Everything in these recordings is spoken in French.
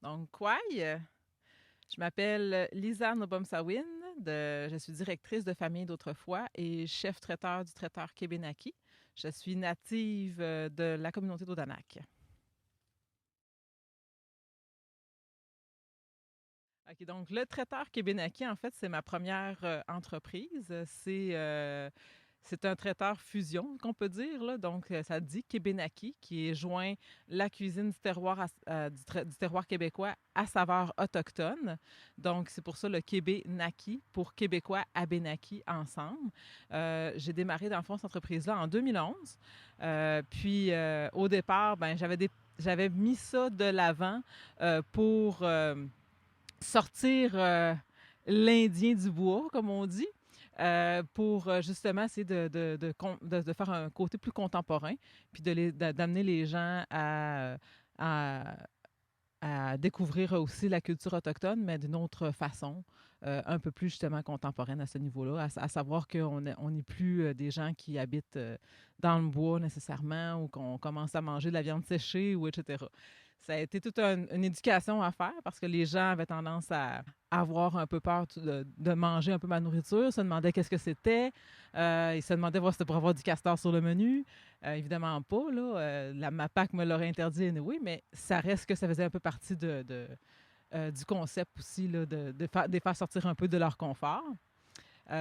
Donc, Kwai, je m'appelle Lisa Nobomsawin, je suis directrice de famille d'autrefois et chef traiteur du traiteur Kébénaki. Je suis native de la communauté d'Odanak. OK, donc le traiteur Kébénaki, en fait, c'est ma première entreprise. C'est un traiteur fusion, qu'on peut dire. Là. Donc, ça dit Kébénaki, qui est joint la cuisine du terroir, du terroir québécois à saveur autochtone. Donc, c'est pour ça le Kébénaki, pour Québécois Abénaki ensemble. J'ai démarré, dans le fond, cette entreprise-là en 2011. Au départ, ben, j'avais mis ça de l'avant pour sortir l'Indien du bois, comme on dit, pour justement essayer de faire un côté plus contemporain, puis d'amener les gens à, à découvrir aussi la culture autochtone, mais d'une autre façon, un peu plus justement contemporaine à ce niveau-là, à savoir qu'on n'est plus des gens qui habitent dans le bois nécessairement ou qu'on commence à manger de la viande séchée ou etc. Ça a été toute une éducation à faire parce que les gens avaient tendance à avoir un peu peur de manger un peu ma nourriture, se demandaient qu'est-ce que c'était, ils se demandaient voir si c'était pour avoir du castor sur le menu. Évidemment pas, là. La MAPAC me l'aurait interdit anyway, mais ça reste que ça faisait un peu partie du concept aussi, là, de les faire sortir un peu de leur confort.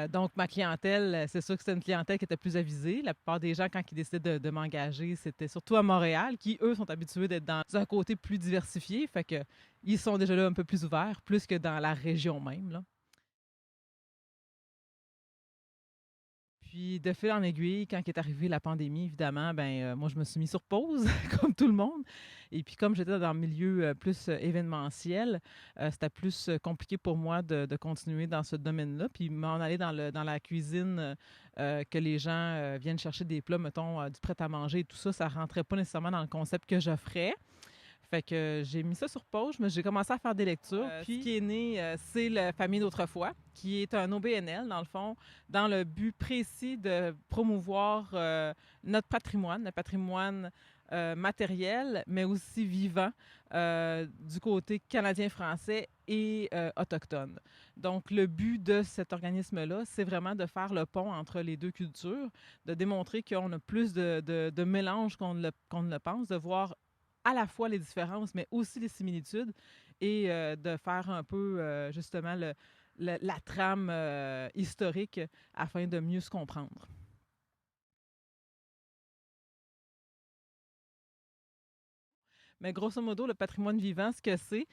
Donc, ma clientèle, c'est sûr que c'était une clientèle qui était plus avisée. La plupart des gens, quand ils décidaient de m'engager, c'était surtout à Montréal, qui, eux, sont habitués d'être dans un côté plus diversifié. Fait que ils sont déjà là un peu plus ouverts, plus que dans la région même, là. Puis, de fil en aiguille, quand est arrivée la pandémie, évidemment, moi, je me suis mis sur pause, comme tout le monde. Et puis, comme j'étais dans le milieu plus événementiel, c'était plus compliqué pour moi de continuer dans ce domaine-là. Puis, m'en aller dans la cuisine, que les gens viennent chercher des plats, mettons, du prêt-à-manger et tout ça, ça rentrait pas nécessairement dans le concept que j'offrais. Fait que j'ai mis ça sur pause, mais j'ai commencé à faire des lectures. Puis, ce qui est né, c'est la famille d'autrefois, qui est un OBNL, dans le fond, dans le but précis de promouvoir notre patrimoine matériel, mais aussi vivant, du côté canadien-français et autochtone. Donc, le but de cet organisme-là, c'est vraiment de faire le pont entre les deux cultures, de démontrer qu'on a plus de mélange qu'on ne le pense, de voir à la fois les différences, mais aussi les similitudes, et de faire un peu justement la trame historique afin de mieux se comprendre. Mais grosso modo, le patrimoine vivant, ce que c'est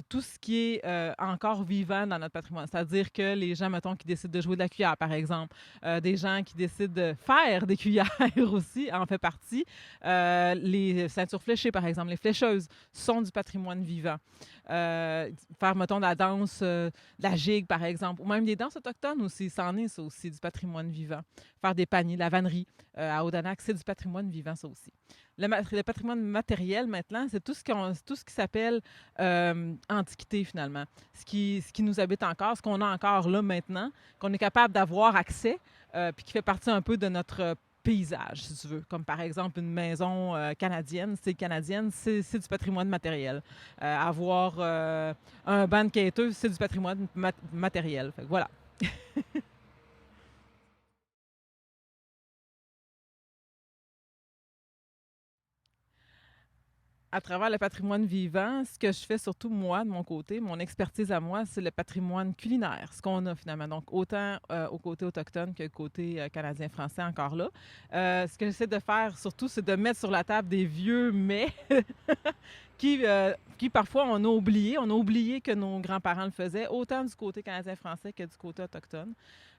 tout ce qui est encore vivant dans notre patrimoine. C'est-à-dire que les gens, mettons, qui décident de jouer de la cuillère, par exemple, des gens qui décident de faire des cuillères aussi, en fait partie. Les ceintures fléchées, par exemple, les flécheuses sont du patrimoine vivant. Faire, mettons, de la danse, de la gigue, par exemple, ou même des danses autochtones aussi, c'en est, ça aussi, du patrimoine vivant. Faire des paniers, la vannerie à Odanak, c'est du patrimoine vivant, ça aussi. Le patrimoine matériel, maintenant, c'est tout ce qui s'appelle antiquité, finalement. Ce qui nous habite encore, ce qu'on a encore là maintenant, qu'on est capable d'avoir accès, puis qui fait partie un peu de notre paysage, si tu veux. Comme par exemple une maison canadienne, c'est du patrimoine matériel. Avoir un banc de quêteux, c'est du patrimoine matériel. Fait que voilà. À travers le patrimoine vivant, ce que je fais surtout moi, de mon côté, mon expertise à moi, c'est le patrimoine culinaire, ce qu'on a finalement. Donc, autant au côté autochtone que côté canadien-français encore là. Ce que j'essaie de faire surtout, c'est de mettre sur la table des vieux mets qui parfois on a oublié. On a oublié que nos grands-parents le faisaient, autant du côté canadien-français que du côté autochtone.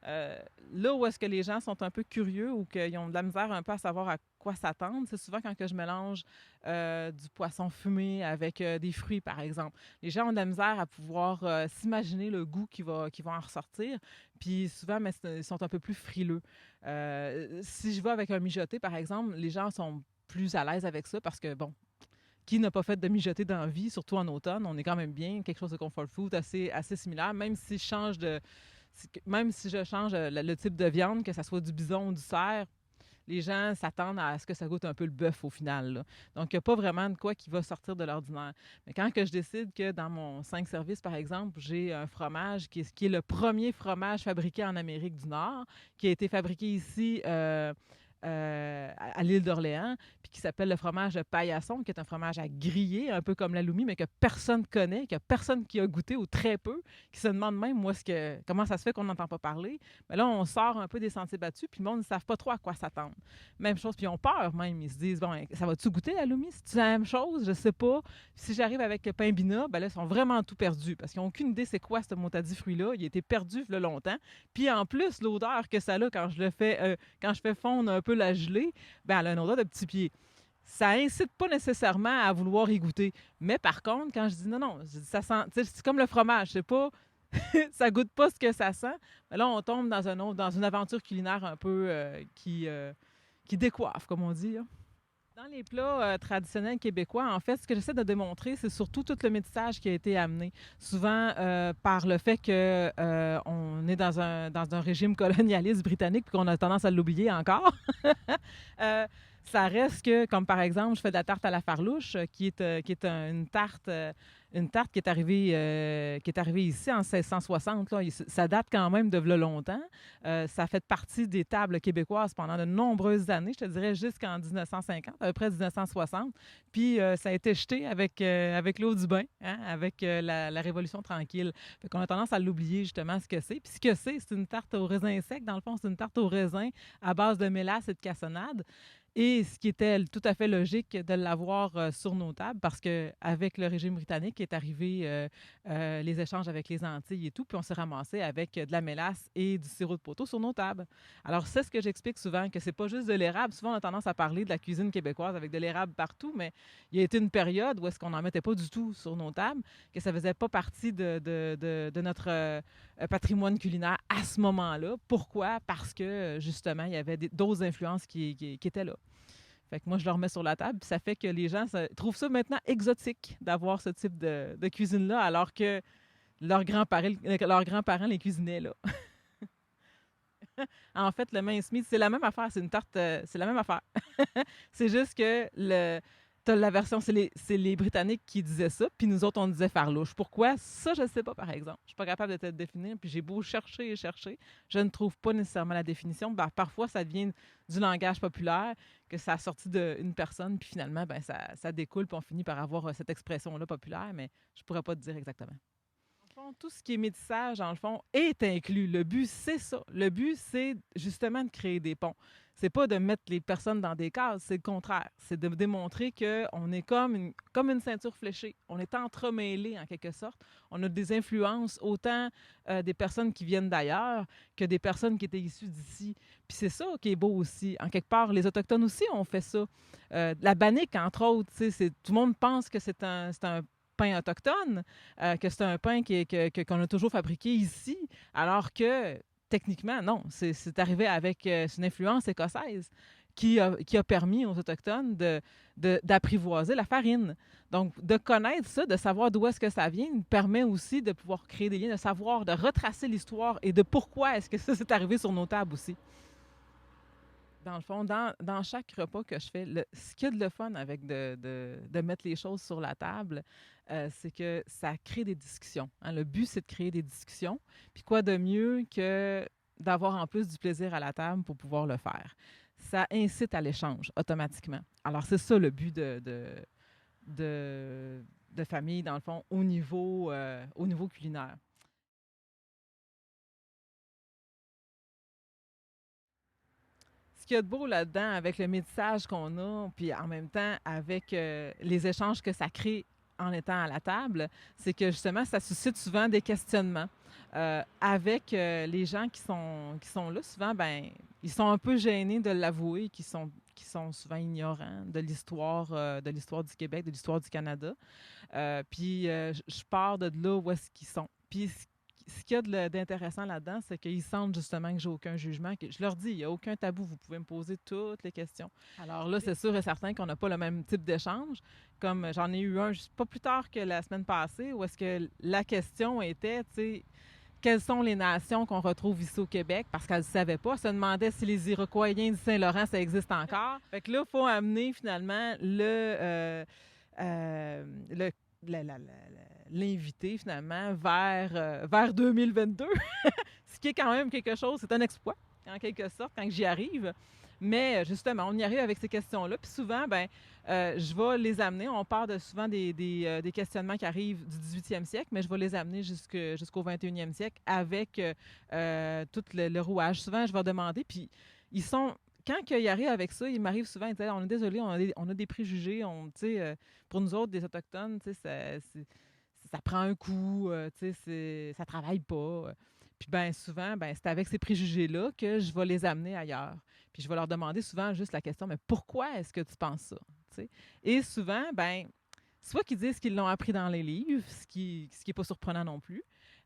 Euh, Là où est-ce que les gens sont un peu curieux ou qu'ils ont de la misère un peu à savoir à quoi s'attendre, c'est souvent quand que je mélange du poisson fumé avec des fruits, par exemple. Les gens ont de la misère à pouvoir s'imaginer le goût qui va en ressortir. Puis souvent, mais ils sont un peu plus frileux. Si je vais avec un mijoté, par exemple, les gens sont plus à l'aise avec ça parce que, bon, qui n'a pas fait de mijoter dans la vie, surtout en automne, on est quand même bien, quelque chose de comfort food assez similaire, même si je change le type de viande, que ce soit du bison ou du cerf, les gens s'attendent à ce que ça goûte un peu le bœuf au final, là. Donc, il n'y a pas vraiment de quoi qui va sortir de l'ordinaire. Mais quand que je décide que dans mon 5 services, par exemple, j'ai un fromage qui est le premier fromage fabriqué en Amérique du Nord, qui a été fabriqué ici à l'île d'Orléans, puis qui s'appelle le fromage de paillasson, qui est un fromage à griller, un peu comme l'aloumi, mais que personne connaît, que personne qui a goûté ou très peu, qui se demande même comment ça se fait qu'on n'entend pas parler. Mais là, on sort un peu des sentiers battus, puis le monde ne savent pas trop à quoi s'attendre. Même chose, puis ils ont peur même. Ils se disent, bon, ça va-tu goûter l'aloumi? C'est-tu la même chose? Je sais pas. Si j'arrive avec le pain bina, ben là, ils sont vraiment tout perdus, parce qu'ils n'ont aucune idée c'est quoi ce motadi fruit-là. Il a été perdu il y a longtemps. Puis en plus, l'odeur que ça a quand quand je fais fondre un peu la gelée, ben elle a une odeur de petit pied. Ça incite pas nécessairement à vouloir y goûter. Mais par contre, quand je dis non, non, je dis, ça sent, c'est comme le fromage, c'est pas, ça goûte pas ce que ça sent. Mais là, on tombe dans une aventure culinaire un peu qui décoiffe, comme on dit, hein. Dans les plats traditionnels québécois, en fait, ce que j'essaie de démontrer, c'est surtout tout le métissage qui a été amené. Souvent par le fait que on est dans un régime colonialiste britannique puis qu'on a tendance à l'oublier encore. Euh, Ça reste que, comme par exemple, je fais de la tarte à la farlouche, une tarte qui est arrivée ici en 1660. Là. Ça date quand même de v'là longtemps. Ça fait partie des tables québécoises pendant de nombreuses années, je te dirais jusqu'en 1950, à peu près 1960. Puis ça a été jeté avec l'eau du bain, hein, avec la Révolution tranquille. Fait qu'on a tendance à l'oublier justement ce que c'est. Puis ce que c'est une tarte au raisin sec. Dans le fond, c'est une tarte au raisin à base de mélasse et de cassonade. Et ce qui était tout à fait logique de l'avoir sur nos tables parce qu'avec le régime britannique est arrivé les échanges avec les Antilles et tout, puis on s'est ramassé avec de la mélasse et du sirop de poteau sur nos tables. Alors, c'est ce que j'explique souvent, que c'est pas juste de l'érable. Souvent, on a tendance à parler de la cuisine québécoise avec de l'érable partout, mais il y a été une période où est-ce qu'on n'en mettait pas du tout sur nos tables, que ça faisait pas partie de notre patrimoine culinaire à ce moment-là. Pourquoi? Parce que, justement, il y avait d'autres influences qui étaient là. Fait que moi, je le remets sur la table, puis ça fait que les gens trouvent ça maintenant exotique d'avoir ce type de cuisine-là, alors que leurs grands-parents les cuisinaient là. En fait, le mincemeat, c'est la même affaire, c'est une tarte, c'est la même affaire. C'est juste que t'as la version, c'est les Britanniques qui disaient ça, puis nous autres, on disait farlouche. Pourquoi? Ça, je ne sais pas, par exemple. Je ne suis pas capable de te le définir, puis j'ai beau chercher et chercher, je ne trouve pas nécessairement la définition. Ben, parfois, ça vient du langage populaire, que ça a sorti d'une personne, puis finalement, ben, ça découle, puis on finit par avoir cette expression-là populaire, mais je ne pourrais pas te dire exactement. Dans le fond, tout ce qui est métissage, dans le fond, est inclus. Le but, c'est ça. Le but, c'est justement de créer des ponts. C'est pas de mettre les personnes dans des cases, c'est le contraire. C'est de démontrer qu'on est comme une ceinture fléchée. On est entremêlés, en quelque sorte. On a des influences, autant des personnes qui viennent d'ailleurs que des personnes qui étaient issues d'ici. Puis c'est ça qui est beau aussi. En quelque part, les Autochtones aussi ont fait ça. La bannique, entre autres, tout le monde pense que c'est un pain autochtone, que c'est un pain qu'on a toujours fabriqué ici, alors que techniquement, non. C'est arrivé avec une influence écossaise qui a permis aux Autochtones d'apprivoiser la farine. Donc, de connaître ça, de savoir d'où est-ce que ça vient, permet aussi de pouvoir créer des liens, de savoir, de retracer l'histoire et de pourquoi est-ce que ça s'est arrivé sur nos tables aussi. Dans le fond, dans chaque repas que je fais, ce qu'il y a de le fun avec de mettre les choses sur la table, c'est que ça crée des discussions, hein. Le but, c'est de créer des discussions. Puis quoi de mieux que d'avoir en plus du plaisir à la table pour pouvoir le faire? Ça incite à l'échange automatiquement. Alors, c'est ça le but de famille, dans le fond, au niveau culinaire. Ce qu'il y a de beau là-dedans, avec le métissage qu'on a, puis en même temps avec les échanges que ça crée en étant à la table, c'est que justement, ça suscite souvent des questionnements. Avec les gens qui sont là, souvent, ben, ils sont un peu gênés de l'avouer, qui sont souvent ignorants de l'histoire du Québec, de l'histoire du Canada. Puis je pars de là où est-ce qu'ils sont. Puis ce qu'il y a d'intéressant là-dedans, c'est qu'ils sentent justement que j'ai aucun jugement. Que je leur dis, il n'y a aucun tabou, vous pouvez me poser toutes les questions. Alors là, c'est sûr et certain qu'on n'a pas le même type d'échange. Comme j'en ai eu un pas plus tard que la semaine passée, où est-ce que la question était, tu sais, quelles sont les nations qu'on retrouve ici au Québec, parce qu'elle ne savait pas. Elle se demandait si les Iroquois du Saint-Laurent, ça existe encore. Fait que là, il faut amener finalement le l'invité finalement vers 2022, ce qui est quand même quelque chose, c'est un exploit en quelque sorte quand j'y arrive. Mais justement, on y arrive avec ces questions-là. Puis souvent, ben, je vais les amener. On part souvent des questionnements qui arrivent du 18e siècle, mais je vais les amener jusqu'au 21e siècle avec tout le rouage. Souvent, je vais demander, puis ils sont... Quand ils arrivent avec ça, il m'arrive souvent, ils disent, on est désolé, on a des préjugés. Pour nous autres, des Autochtones, ça prend un coup, ça travaille pas. Puis ben souvent, ben, c'est avec ces préjugés-là que je vais les amener ailleurs. Puis je vais leur demander souvent juste la question, mais pourquoi est-ce que tu penses ça? T'sais? Et souvent, ben, soit qu'ils disent qu'ils l'ont appris dans les livres, ce qui est pas surprenant non plus,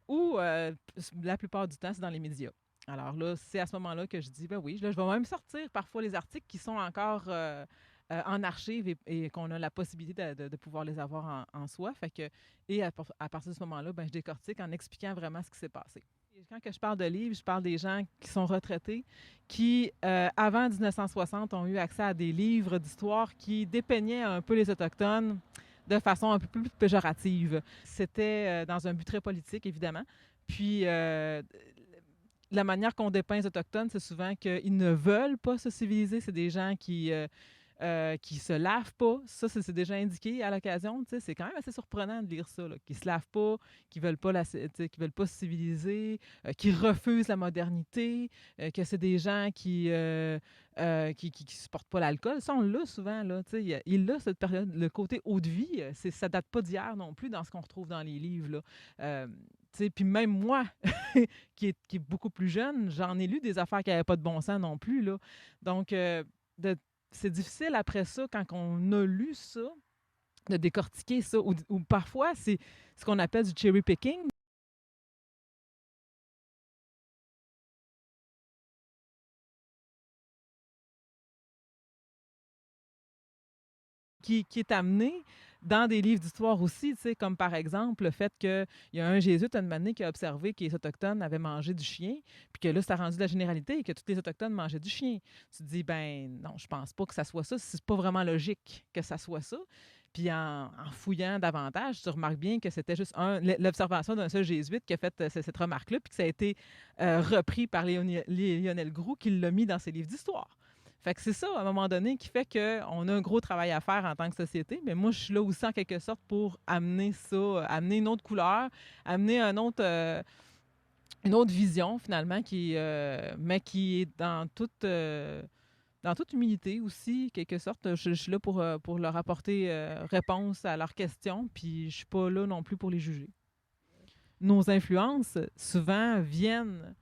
ou la plupart du temps, c'est dans les médias. Alors là, c'est à ce moment-là que je dis, ben oui, là, je vais même sortir parfois les articles qui sont encore en archive et qu'on a la possibilité de pouvoir les avoir en soi. Fait que, et à partir de ce moment-là, ben, je décortique en expliquant vraiment ce qui s'est passé. Quand que je parle de livres, je parle des gens qui sont retraités, qui, avant 1960, ont eu accès à des livres d'histoire qui dépeignaient un peu les Autochtones de façon un peu plus péjorative. C'était dans un but très politique, évidemment. Puis, la manière qu'on dépeint les Autochtones, c'est souvent qu'ils ne veulent pas se civiliser. C'est des gens qui se lavent pas. Ça, c'est déjà indiqué à l'occasion. C'est quand même assez surprenant de lire ça. Là. Qui se lavent pas, qui veulent pas, qui veulent pas se civiliser, qui refusent la modernité, que c'est des gens qui supportent pas l'alcool. Ça, on l'a souvent. Là, il a cette période, le côté haut de vie, ça date pas d'hier non plus dans ce qu'on retrouve dans les livres. Là. Puis même moi, qui est beaucoup plus jeune, j'en ai lu des affaires qui n'avaient pas de bon sens non plus. Là. Donc, c'est difficile après ça, quand on a lu ça, de décortiquer ça. Ou parfois, c'est ce qu'on appelle du cherry picking. Qui est amené dans des livres d'histoire aussi, comme par exemple le fait qu'il y a un jésuite, un moment donné, qui a observé que les Autochtones avaient mangé du chien, puis que là, ça a rendu la généralité et que tous les Autochtones mangeaient du chien. Tu te dis, ben non, je pense pas que ça soit ça. C'est pas vraiment logique que ça soit ça. Puis en fouillant davantage, tu remarques bien que c'était juste l'observation d'un seul jésuite qui a fait cette remarque-là, puis que ça a été repris par Lionel Groulx qui l'a mis dans ses livres d'histoire. Fait que c'est ça, à un moment donné, qui fait qu'on a un gros travail à faire en tant que société. Mais moi, je suis là aussi, en quelque sorte, pour amener ça, amener une autre couleur, amener une autre vision, finalement, mais qui est dans toute humilité aussi, quelque sorte. Je suis là pour leur apporter réponse à leurs questions, puis je suis pas là non plus pour les juger. Nos influences, souvent, viennent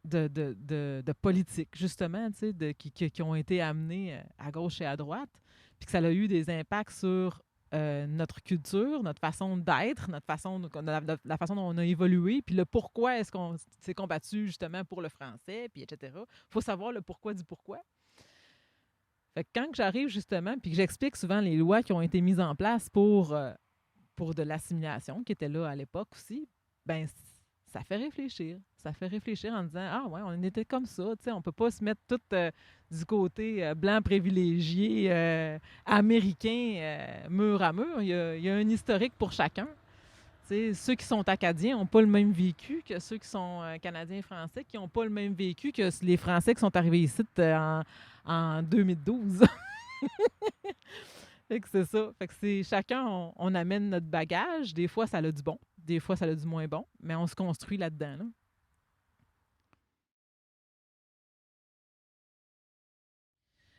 de politique, justement, qui ont été amenées à gauche et à droite, puis que ça a eu des impacts sur notre culture, notre façon d'être, la façon dont on a évolué, puis le pourquoi est-ce qu'on s'est combattu justement pour le français, puis etc. Il faut savoir le pourquoi du pourquoi. Fait que quand j'arrive justement, puis que j'explique souvent les lois qui ont été mises en place pour de l'assimilation, qui était là à l'époque aussi, ben ça fait réfléchir. Ça fait réfléchir en disant, ah ouais, on était comme ça, tu sais, on peut pas se mettre tout du côté blanc privilégié américain mur à mur. Il y a un historique pour chacun. Tu sais, ceux qui sont acadiens n'ont pas le même vécu que ceux qui sont canadiens et français, qui n'ont pas le même vécu que les Français qui sont arrivés ici en 2012. Fait que c'est ça. Fait que c'est chacun, on amène notre bagage. Des fois, ça a du bon. Des fois, ça a du moins bon. Mais on se construit là-dedans. Là.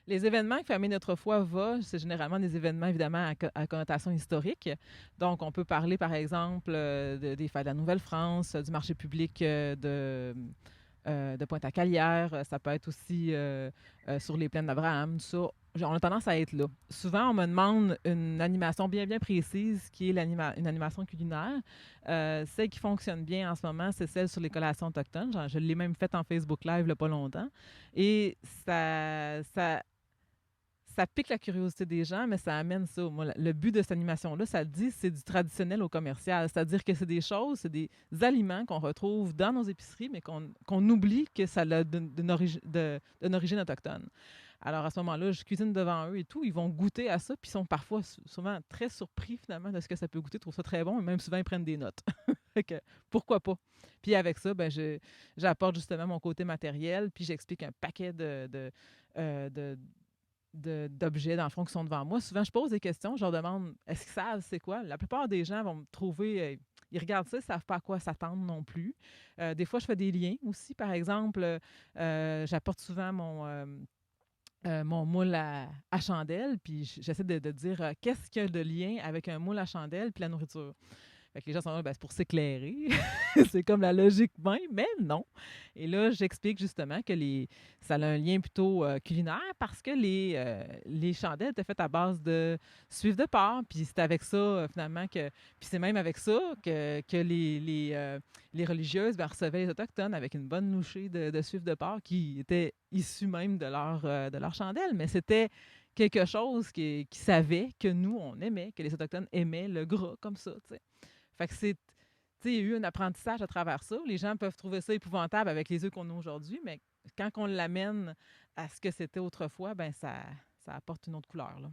Les événements qui Famille Notre Foi va, c'est généralement des événements, évidemment, à connotation historique. Donc, on peut parler, par exemple, des fêtes de la Nouvelle-France, du marché public de Pointe-à-Calière. Ça peut être aussi sur les plaines d'Abraham, tout ça. On a tendance à être là. Souvent, on me demande une animation bien, bien précise, qui est une animation culinaire. Celle qui fonctionne bien en ce moment, c'est celle sur les collations autochtones. Genre, je l'ai même faite en Facebook Live il n'y a pas longtemps. Et ça pique la curiosité des gens, mais ça amène ça. Moi, le but de cette animation-là, ça le dit, c'est du traditionnel au commercial. C'est-à-dire que c'est des choses, c'est des aliments qu'on retrouve dans nos épiceries, mais qu'on oublie que ça a d'une origine autochtone. Alors, à ce moment-là, je cuisine devant eux et tout. Ils vont goûter à ça, puis ils sont parfois souvent très surpris, finalement, de ce que ça peut goûter. Ils trouvent ça très bon, et même souvent, ils prennent des notes. Fait que, pourquoi pas? Puis avec ça, ben, j'apporte justement mon côté matériel, puis j'explique un paquet euh, de, d'objets, dans le fond, qui sont devant moi. Souvent, je pose des questions, je leur demande, est-ce qu'ils savent c'est quoi? La plupart des gens vont me trouver, ils regardent ça, ils ne savent pas à quoi s'attendre non plus. Des fois, je fais des liens aussi. Par exemple, j'apporte souvent mon moule à chandelle, puis j'essaie de dire qu'est-ce qu'il y a de lien avec un moule à chandelle puis la nourriture. Fait que les gens sont là, ben, c'est pour s'éclairer. C'est comme la logique même, mais non. Et là, j'explique justement que ça a un lien plutôt culinaire parce que les chandelles étaient faites à base de suif de porc. Puis c'est avec ça, finalement, puis c'est même avec ça que les religieuses ben, recevaient les Autochtones avec une bonne louchée de suif de porc qui était issue même de leur chandelle. Mais c'était quelque chose qui savait que nous, on aimait, que les Autochtones aimaient le gras comme ça, tu sais. Fait que il y a eu un apprentissage à travers ça. Les gens peuvent trouver ça épouvantable avec les œufs qu'on a aujourd'hui, mais quand on l'amène à ce que c'était autrefois, ben ça apporte une autre couleur, là.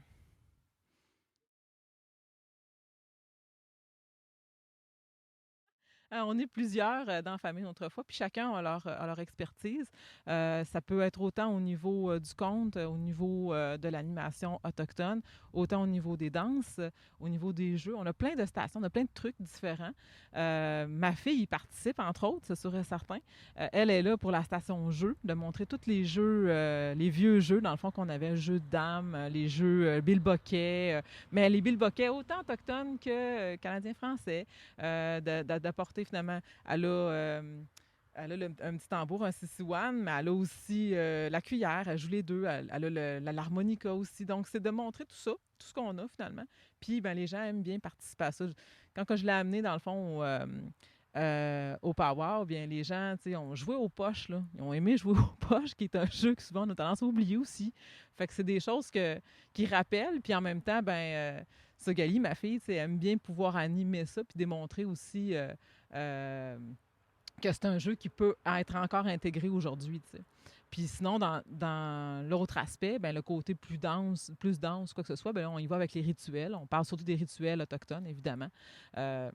On est plusieurs dans la famille autrefois, puis chacun a leur expertise. Ça peut être autant au niveau du conte, au niveau de l'animation autochtone, autant au niveau des danses, au niveau des jeux. On a plein de stations, on a plein de trucs différents. Ma fille y participe, entre autres, c'est sûr et certain. Elle est là pour la station jeux, de montrer tous les jeux, les vieux jeux, dans le fond, qu'on avait, jeux de dames, les jeux Bill Boquet, mais les Bill Boquet, autant autochtones que canadiens-français, d'apporter finalement, elle a un petit tambour, un sisiwan, mais elle a aussi la cuillère, elle joue les deux, elle a l'harmonica aussi. Donc, c'est de montrer tout ça, tout ce qu'on a finalement. Puis, ben, les gens aiment bien participer à ça. Quand je l'ai amené, dans le fond, au Power, bien, les gens, tu sais, ont joué aux poches, là. Ils ont aimé jouer aux poches, qui est un jeu que souvent on a tendance à oublier aussi. Fait que c'est des choses qui rappellent, puis en même temps, Sogali, ma fille, tu sais, aime bien pouvoir animer ça, puis démontrer aussi euh, que c'est un jeu qui peut être encore intégré aujourd'hui, tu sais. Puis sinon, dans l'autre aspect, ben, le côté plus dense, quoi que ce soit, ben, on y va avec les rituels. On parle surtout des rituels autochtones, évidemment. Euh,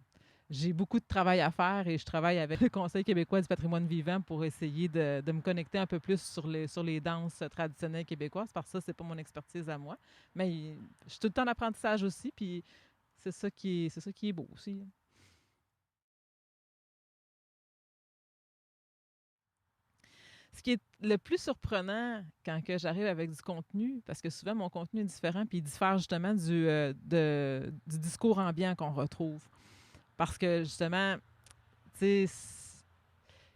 j'ai beaucoup de travail à faire et je travaille avec le Conseil québécois du patrimoine vivant pour essayer de me connecter un peu plus sur les danses traditionnelles québécoises, parce que ça, c'est pas mon expertise à moi. Mais je suis tout le temps en apprentissage aussi, puis c'est ça qui est beau aussi. Ce qui est le plus surprenant quand que j'arrive avec du contenu, parce que souvent mon contenu est différent, puis il diffère justement du discours ambiant qu'on retrouve. Parce que justement, tu sais,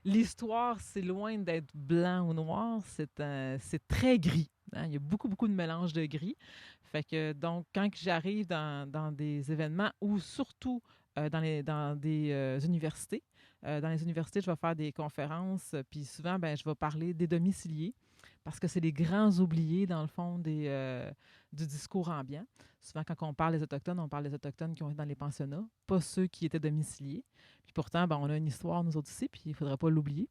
l'histoire, c'est loin d'être blanc ou noir, c'est très gris, hein. Il y a beaucoup, beaucoup de mélange de gris. Fait que donc, quand j'arrive dans des événements ou surtout dans des universités, dans les universités, je vais faire des conférences, puis souvent, ben, je vais parler des domiciliés parce que c'est les grands oubliés, dans le fond, du discours ambiant. Souvent, quand on parle des Autochtones, on parle des Autochtones qui ont été dans les pensionnats, pas ceux qui étaient domiciliés. Puis pourtant, ben, on a une histoire, nous autres ici, puis il ne faudrait pas l'oublier.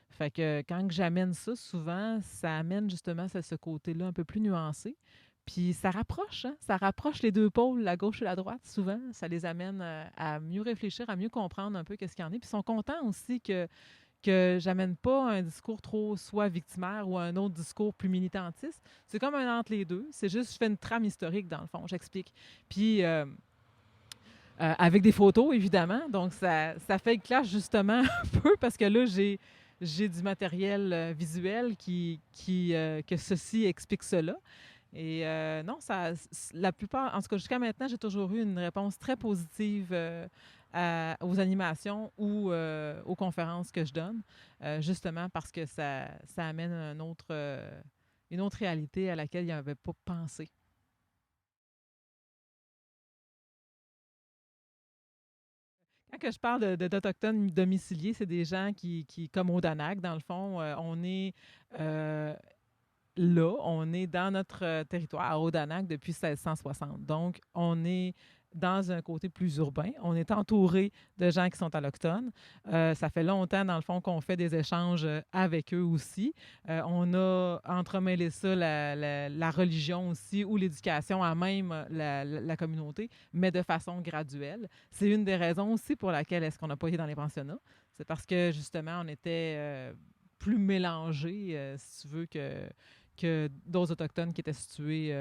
Fait que quand j'amène ça, souvent, ça amène justement ce côté-là un peu plus nuancé. Puis ça rapproche, hein? Ça rapproche les deux pôles, la gauche et la droite, souvent. Ça les amène à mieux réfléchir, à mieux comprendre un peu qu'est-ce qu'il y en est. Puis ils sont contents aussi que j'amène pas un discours trop soit victimaire ou un autre discours plus militantiste. C'est comme un entre les deux. C'est juste, je fais une trame historique, dans le fond, j'explique. Puis avec des photos, évidemment. Donc, ça fait le clash, justement, un peu, parce que là, j'ai du matériel visuel que ceci explique cela. Et non, la plupart, en tout cas, jusqu'à maintenant, j'ai toujours eu une réponse très positive aux animations ou aux conférences que je donne, justement parce que ça amène une autre réalité à laquelle il n'y avait pas pensé. Quand que je parle d'Autochtones domiciliés, c'est des gens comme au Danak, dans le fond, on est euh, là, on est dans notre territoire, à Odanak, depuis 1660. Donc, on est dans un côté plus urbain. On est entouré de gens qui sont allochtones. Ça fait longtemps, dans le fond, qu'on fait des échanges avec eux aussi. On a entremêlé ça, la religion aussi, ou l'éducation à même la communauté, mais de façon graduelle. C'est une des raisons aussi pour laquelle est-ce qu'on n'a pas été dans les pensionnats. C'est parce que, justement, on était plus mélangés, si tu veux, que d'autres Autochtones qui étaient situés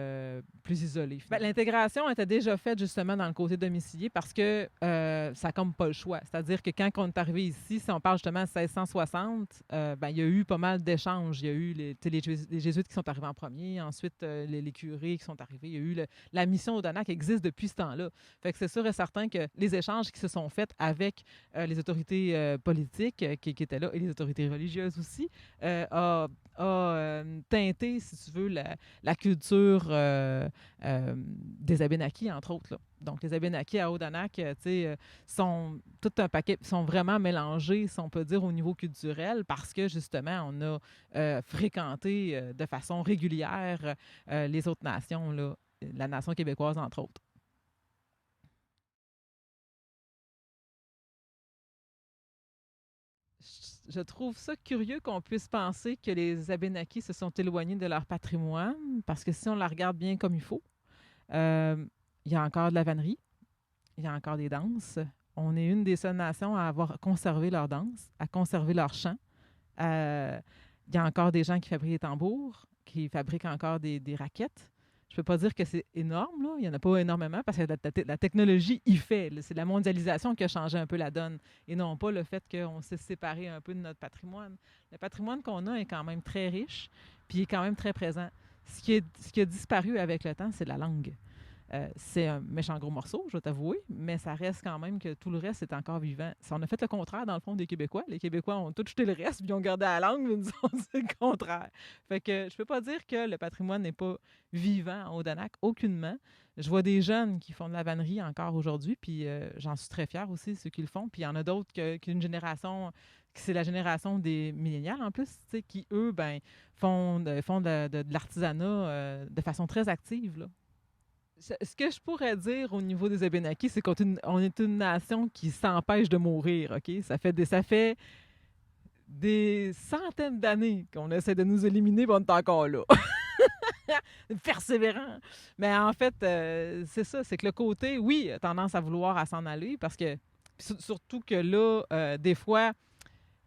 plus isolés. Ben, l'intégration était déjà faite justement dans le côté domicilié parce que ça n'a comme pas le choix. C'est-à-dire que quand on est arrivé ici, si on parle justement de 1660, ben, il y a eu pas mal d'échanges. Il y a eu les Jésuites qui sont arrivés en premier, ensuite les curés qui sont arrivés. Il y a eu la mission Odanak qui existe depuis ce temps-là. Fait que c'est sûr et certain que les échanges qui se sont faits avec les autorités politiques qui étaient là et les autorités religieuses aussi a teinté, si tu veux, la culture des Abénakis, entre autres. Là. Donc, les Abénakis à Odanak, sont tout un paquet, sont vraiment mélangés, si on peut dire, au niveau culturel, parce que, justement, on a fréquenté de façon régulière les autres nations, là, la nation québécoise, entre autres. Je trouve ça curieux qu'on puisse penser que les Abénakis se sont éloignés de leur patrimoine, parce que si on la regarde bien comme il faut, euh, il y a encore de la vannerie, il y a encore des danses. On est une des seules nations à avoir conservé leur danse, à conserver leur chant. Il y a encore des gens qui fabriquent des tambours, qui fabriquent encore des raquettes. Je ne peux pas dire que c'est énorme, là. Il n'y en a pas énormément parce que la technologie y fait. Là. C'est la mondialisation qui a changé un peu la donne et non pas le fait qu'on s'est séparé un peu de notre patrimoine. Le patrimoine qu'on a est quand même très riche puis il est quand même très présent. Ce qui a disparu avec le temps, c'est la langue. C'est un méchant gros morceau, je vais t'avouer, mais ça reste quand même que tout le reste est encore vivant. On a fait le contraire, dans le fond, des Québécois. Les Québécois ont tout jeté le reste, puis ils ont gardé la langue, mais nous autres, c'est le contraire. Fait que je peux pas dire que le patrimoine n'est pas vivant en Odanak, aucunement. Je vois des jeunes qui font de la vannerie encore aujourd'hui, puis j'en suis très fière aussi, ceux qui le font. Puis il y en a d'autres qu'une génération, c'est la génération des millénials en plus, qui, eux, ben, font de l'artisanat de façon très active, là. Ce que je pourrais dire au niveau des Abénakis, c'est on est une nation qui s'empêche de mourir, OK? Ça fait des centaines d'années qu'on essaie de nous éliminer, puis on est encore là. Persévérant. Mais en fait, c'est ça, c'est que le côté, oui, a tendance à vouloir à s'en aller, parce que, surtout que là, des fois,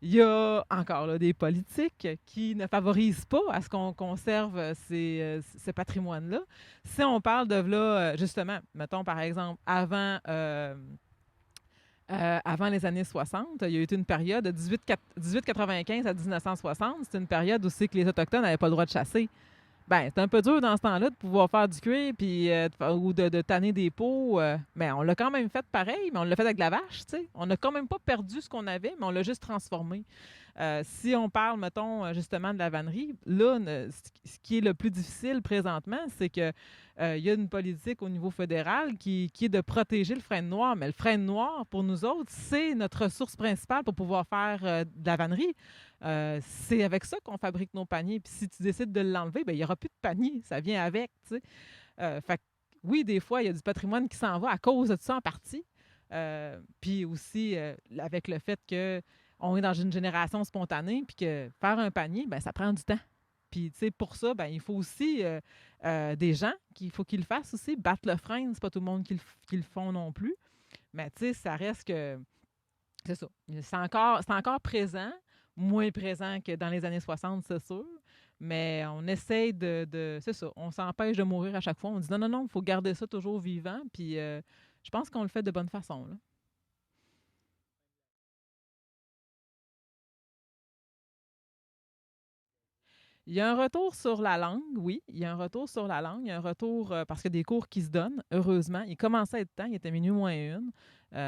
il y a encore là, des politiques qui ne favorisent pas à ce qu'on conserve ce patrimoine-là. Si on parle de là, justement, mettons par exemple, avant les années 60, il y a eu une période de 1895 à 1960. C'est une période où c'est que les Autochtones n'avaient pas le droit de chasser. Ben, c'est un peu dur dans ce temps-là de pouvoir faire du cuir puis, ou de tanner des peaux. Mais on l'a quand même fait pareil, mais on l'a fait avec la vache, tu sais. On n'a quand même pas perdu ce qu'on avait, mais on l'a juste transformé. Si on parle, mettons, justement de la vannerie, là, ce qui est le plus difficile présentement, c'est que il y a une politique au niveau fédéral qui est de protéger le frêne noir. Mais le frêne noir, pour nous autres, c'est notre ressource principale pour pouvoir faire de la vannerie. C'est avec ça qu'on fabrique nos paniers. Puis si tu décides de l'enlever, ben il n'y aura plus de panier. Ça vient avec, tu sais. Fait que, oui, des fois, il y a du patrimoine qui s'en va à cause de ça en partie. Puis aussi, avec le fait que on est dans une génération spontanée, puis que faire un panier, ben ça prend du temps. Puis, tu sais, pour ça, ben il faut aussi des gens qu'il faut qu'ils le fassent aussi. Battre le frein, c'est pas tout le monde qui le font non plus. Mais, tu sais, ça reste que c'est ça. C'est encore présent, moins présent que dans les années 60, c'est sûr. Mais on essaye c'est ça. On s'empêche de mourir à chaque fois. On dit non, non, non, il faut garder ça toujours vivant. Puis je pense qu'on le fait de bonne façon, là. Il y a un retour sur la langue, oui. Il y a un retour sur la langue. Il y a un retour parce qu'il y a des cours qui se donnent, heureusement. Il commençait à être temps, il était minuit moins une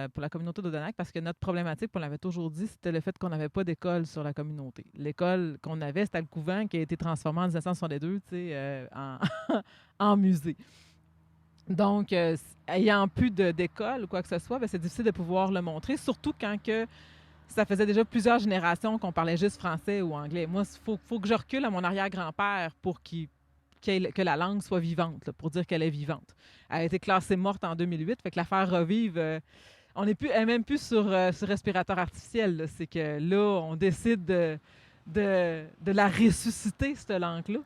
pour la communauté d'Odanak parce que notre problématique, on l'avait toujours dit, c'était le fait qu'on n'avait pas d'école sur la communauté. L'école qu'on avait, c'était le couvent qui a été transformé en 1962 tu sais, en musée. Donc, ayant plus d'école ou quoi que ce soit, ben, c'est difficile de pouvoir le montrer, surtout quand que ça faisait déjà plusieurs générations qu'on parlait juste français ou anglais. Moi, faut que je recule à mon arrière-grand-père pour que la langue soit vivante, là, pour dire qu'elle est vivante. Elle a été classée morte en 2008, fait que la faire revivre, elle n'est même plus sur respirateur artificiel, là. C'est que là, on décide de la ressusciter, cette langue-là.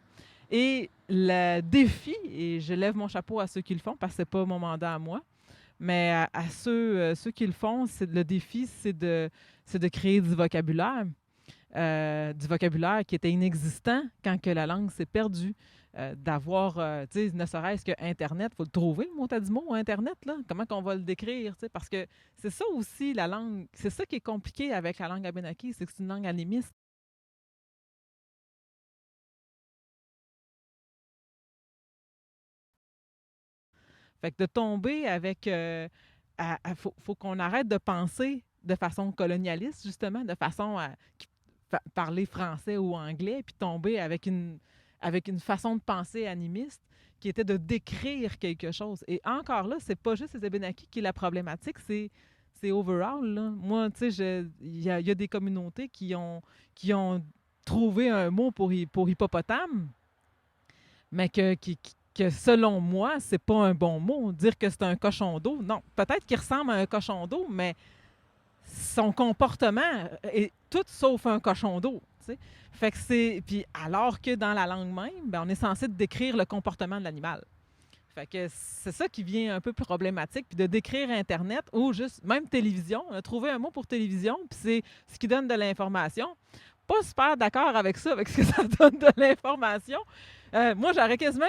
Et le défi, et je lève mon chapeau à ceux qui le font, parce que ce n'est pas mon mandat à moi, mais à ceux qui le font, le défi, c'est de créer du vocabulaire qui était inexistant quand que la langue s'est perdue. D'avoir, tu sais, ne serait-ce que Internet, il faut le trouver, le mot à du mot, Internet, là. Comment qu'on va le décrire, tu sais, parce que c'est ça aussi, la langue, c'est ça qui est compliqué avec la langue abénaquille, c'est que c'est une langue animiste. Fait que de tomber avec... faut qu'on arrête de penser de façon colonialiste, justement, de façon à parler français ou anglais, puis tomber avec une façon de penser animiste qui était de décrire quelque chose. Et encore là, c'est pas juste les Abénaquis qui est la problématique, c'est overall, là. Moi, tu sais, il y a des communautés qui ont trouvé un mot pour hippopotame, mais que selon moi, c'est pas un bon mot. Dire que c'est un cochon d'eau, non. Peut-être qu'il ressemble à un cochon d'eau, mais son comportement est tout sauf un cochon d'eau. T'sais. Fait que c'est. Puis alors que dans la langue même, ben, on est censé décrire le comportement de l'animal. Fait que c'est ça qui vient un peu problématique. Puis de décrire Internet ou juste même télévision. On a trouvé un mot pour télévision, puis c'est ce qui donne de l'information. Pas super d'accord avec ça, avec ce que ça donne de l'information. Moi, j'aurais quasiment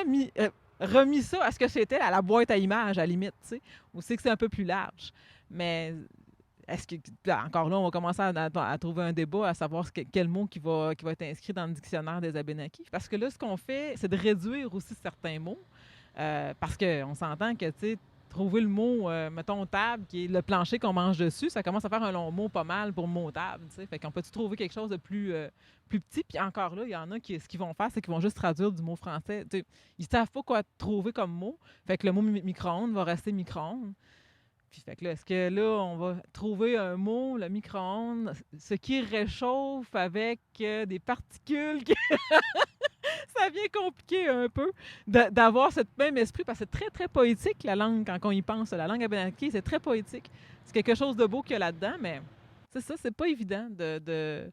remis ça à ce que c'était à la boîte à images, à la limite, tu sais, où c'est que c'est un peu plus large. Mais est-ce que, encore là, on va commencer à trouver un débat à savoir quel mot qui va être inscrit dans le dictionnaire des Abénaquis. Parce que là, ce qu'on fait, c'est de réduire aussi certains mots. Parce qu'on s'entend que, tu sais, trouver le mot, mettons, table, qui est le plancher qu'on mange dessus, ça commence à faire un long mot pas mal pour mot table, tu sais. Fait qu'on peut-tu trouver quelque chose de plus petit? Puis encore là, il y en a qui, ce qu'ils vont faire, c'est qu'ils vont juste traduire du mot français. Tu sais, ils savent pas quoi trouver comme mot. Fait que le mot micro-ondes va rester micro-ondes. Puis fait que là, est-ce que là, on va trouver un mot, le micro-ondes, ce qui réchauffe avec des particules ça vient compliqué un peu d'avoir ce même esprit, parce que c'est très, très poétique, la langue, quand on y pense. La langue abénaquille, c'est très poétique. C'est quelque chose de beau qu'il y a là-dedans, mais c'est ça, c'est pas évident de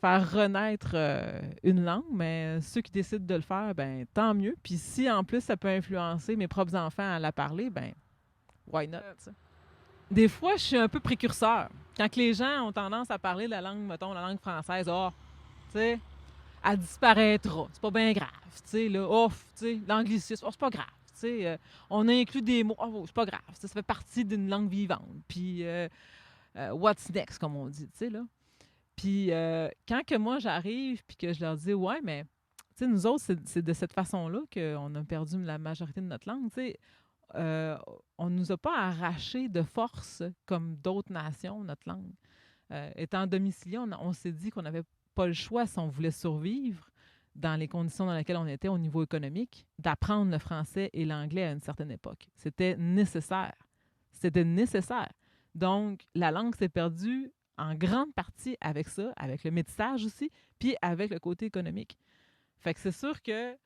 faire renaître une langue, mais ceux qui décident de le faire, ben tant mieux. Puis si, en plus, ça peut influencer mes propres enfants à la parler, ben why not, t'sais. Des fois, je suis un peu précurseur. Quand les gens ont tendance à parler la langue, mettons, la langue française, tu sais, elle disparaîtra. C'est pas bien grave. Tu sais, là, l'anglicisme, c'est pas grave. Tu sais, on inclut des mots, c'est pas grave. Ça fait partie d'une langue vivante. Puis, what's next, comme on dit, tu sais, là. Puis, quand que moi, j'arrive, puis que je leur dis, ouais, mais, tu sais, nous autres, c'est de cette façon-là qu'on a perdu la majorité de notre langue, tu sais. On ne nous a pas arraché de force, comme d'autres nations, notre langue. Étant domicilié, on s'est dit qu'on n'avait pas le choix, si on voulait survivre dans les conditions dans lesquelles on était au niveau économique, d'apprendre le français et l'anglais à une certaine époque. C'était nécessaire. C'était nécessaire. Donc, la langue s'est perdue en grande partie avec ça, avec le métissage aussi, puis avec le côté économique. Fait que c'est sûr que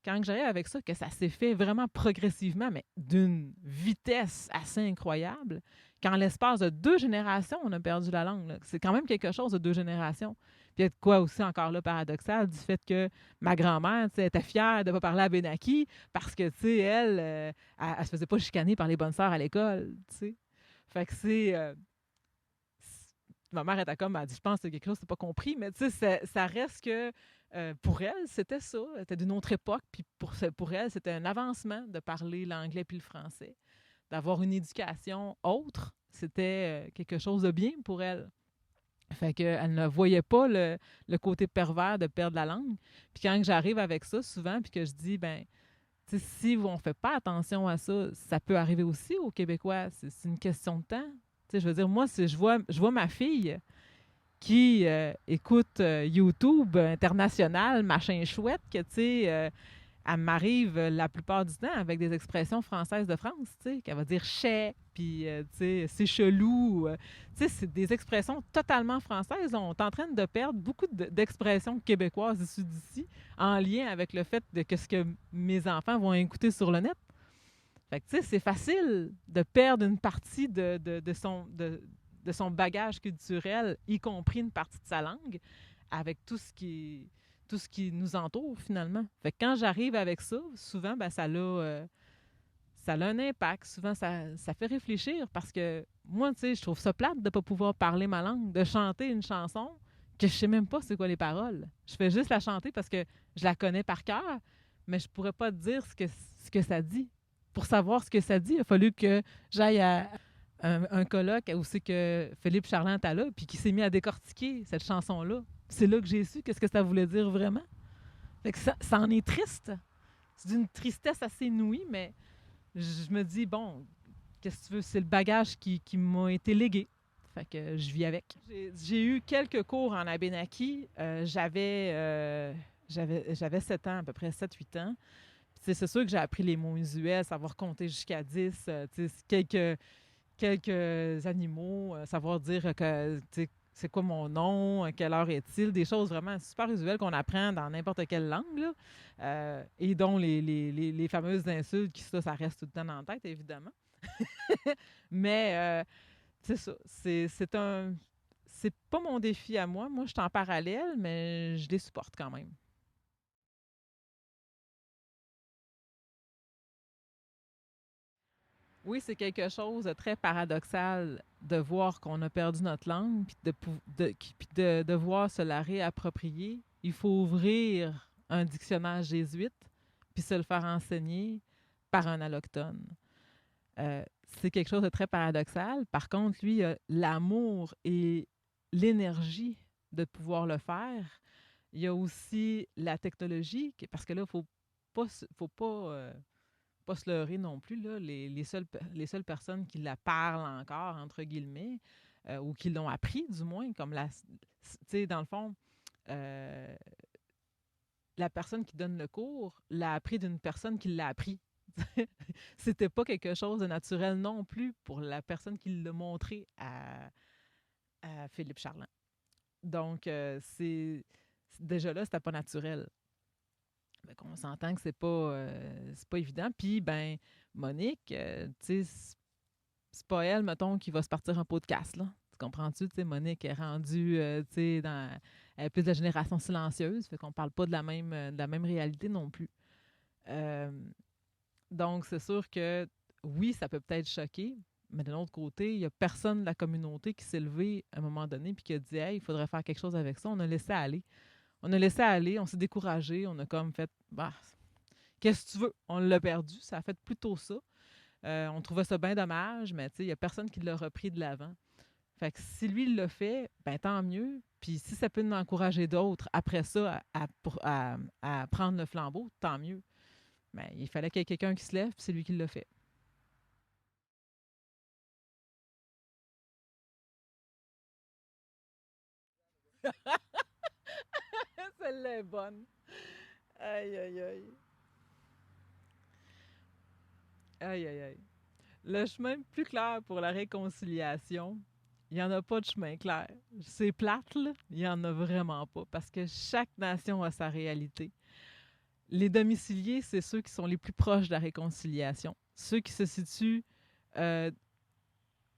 quand j'arrive avec ça, que ça s'est fait vraiment progressivement, mais d'une vitesse assez incroyable, qu'en l'espace de 2 générations, on a perdu la langue. Là. C'est quand même quelque chose de 2 générations. Puis il y a de quoi aussi encore là paradoxal du fait que ma grand-mère était fière de ne pas parler à Benaki parce que, tu sais, elle se faisait pas chicaner par les bonnes sœurs à l'école, tu sais. Fait que ma mère était comme, elle dit, je pense que c'est quelque chose que tu n'as pas compris, mais tu sais, ça reste que pour elle, c'était ça. Elle était d'une autre époque, puis pour elle, c'était un avancement de parler l'anglais puis le français. D'avoir une éducation autre, c'était quelque chose de bien pour elle. Fait qu'elle ne voyait pas le côté pervers de perdre la langue. Puis quand j'arrive avec ça, souvent, puis que je dis, ben, si on ne fait pas attention à ça, ça peut arriver aussi aux Québécois. C'est une question de temps. Je veux dire, moi, si je vois ma fille qui écoute YouTube international, machin chouette, que, tu sais, elle m'arrive la plupart du temps avec des expressions françaises de France, tu sais, qu'elle va dire chais, puis tu sais, c'est chelou. Tu sais, c'est des expressions totalement françaises. On est en train de perdre beaucoup d'expressions québécoises issues d'ici en lien avec le fait de que ce que mes enfants vont écouter sur le net. Fait que, tu sais, c'est facile de perdre une partie de son bagage culturel, y compris une partie de sa langue, avec tout ce qui nous entoure, finalement. Fait que quand j'arrive avec ça, souvent, ben, ça a un impact. Souvent, ça fait réfléchir parce que moi, tu sais, je trouve ça plate de ne pas pouvoir parler ma langue, de chanter une chanson que je sais même pas c'est quoi les paroles. Je fais juste la chanter parce que je la connais par cœur, mais je pourrais pas te dire ce que ça dit. Pour savoir ce que ça dit, il a fallu que j'aille à un colloque où c'est que Philippe Charland était là, puis qui s'est mis à décortiquer cette chanson-là. C'est là que j'ai su qu'est-ce que ça voulait dire vraiment. Fait que ça en est triste. C'est d'une tristesse assez inouïe, mais je me dis, bon, qu'est-ce que tu veux? C'est le bagage qui m'a été légué. Fait que je vis avec. J'ai eu quelques cours en Abénaki. J'avais 7 ans, à peu près 7-8 ans. C'est sûr que j'ai appris les mots usuels, savoir compter jusqu'à 10, quelques animaux, savoir dire que c'est quoi mon nom, à quelle heure est-il, des choses vraiment super usuelles qu'on apprend dans n'importe quelle langue, là, et dont les fameuses insultes, qui ça reste tout le temps dans la tête, évidemment. Mais c'est ça, c'est pas mon défi à moi. Moi, je suis en parallèle, mais je les supporte quand même. Oui, c'est quelque chose de très paradoxal de voir qu'on a perdu notre langue, puis de devoir se la réapproprier. Il faut ouvrir un dictionnaire jésuite, puis se le faire enseigner par un allochtone. C'est quelque chose de très paradoxal. Par contre, lui, il a l'amour et l'énergie de pouvoir le faire. Il y a aussi la technologie, parce que là, faut pas se leurrer non plus, là, les seules personnes qui la parlent encore, entre guillemets, ou qui l'ont appris, du moins, comme tu sais, dans le fond, euh, la personne qui donne le cours l'a appris d'une personne qui l'a appris. C'était pas quelque chose de naturel non plus pour la personne qui l'a montré à Philippe Charland. Donc, déjà là, c'était pas naturel. On s'entend que c'est pas évident. Puis, ben, Monique, tu sais, c'est pas elle, mettons, qui va se partir un podcast, là. Tu comprends-tu? Tu sais, Monique est rendue, tu sais, elle est plus de la génération silencieuse, fait qu'on parle pas de la même réalité non plus. Euh, donc, c'est sûr que, oui, ça peut peut-être choquer, mais de l'autre côté, il y a personne de la communauté qui s'est levé à un moment donné puis qui a dit « Hey, il faudrait faire quelque chose avec ça ». On a laissé aller. On a laissé aller, on s'est découragé, on a comme fait « Bah, qu'est-ce que tu veux? » On l'a perdu, ça a fait plutôt ça. On trouvait ça bien dommage, mais il n'y a personne qui l'a repris de l'avant. Fait que si lui il l'a fait, ben tant mieux. Puis si ça peut nous encourager d'autres après ça à prendre le flambeau, tant mieux. Mais il fallait qu'il y ait quelqu'un qui se lève, puis c'est lui qui l'a fait. Celle-là est bonne. Aïe, aïe, aïe. Aïe, aïe, aïe. Le chemin le plus clair pour la réconciliation, il n'y en a pas de chemin clair. C'est plate, là. Il n'y en a vraiment pas parce que chaque nation a sa réalité. Les domiciliés, c'est ceux qui sont les plus proches de la réconciliation. Ceux qui se situent, euh,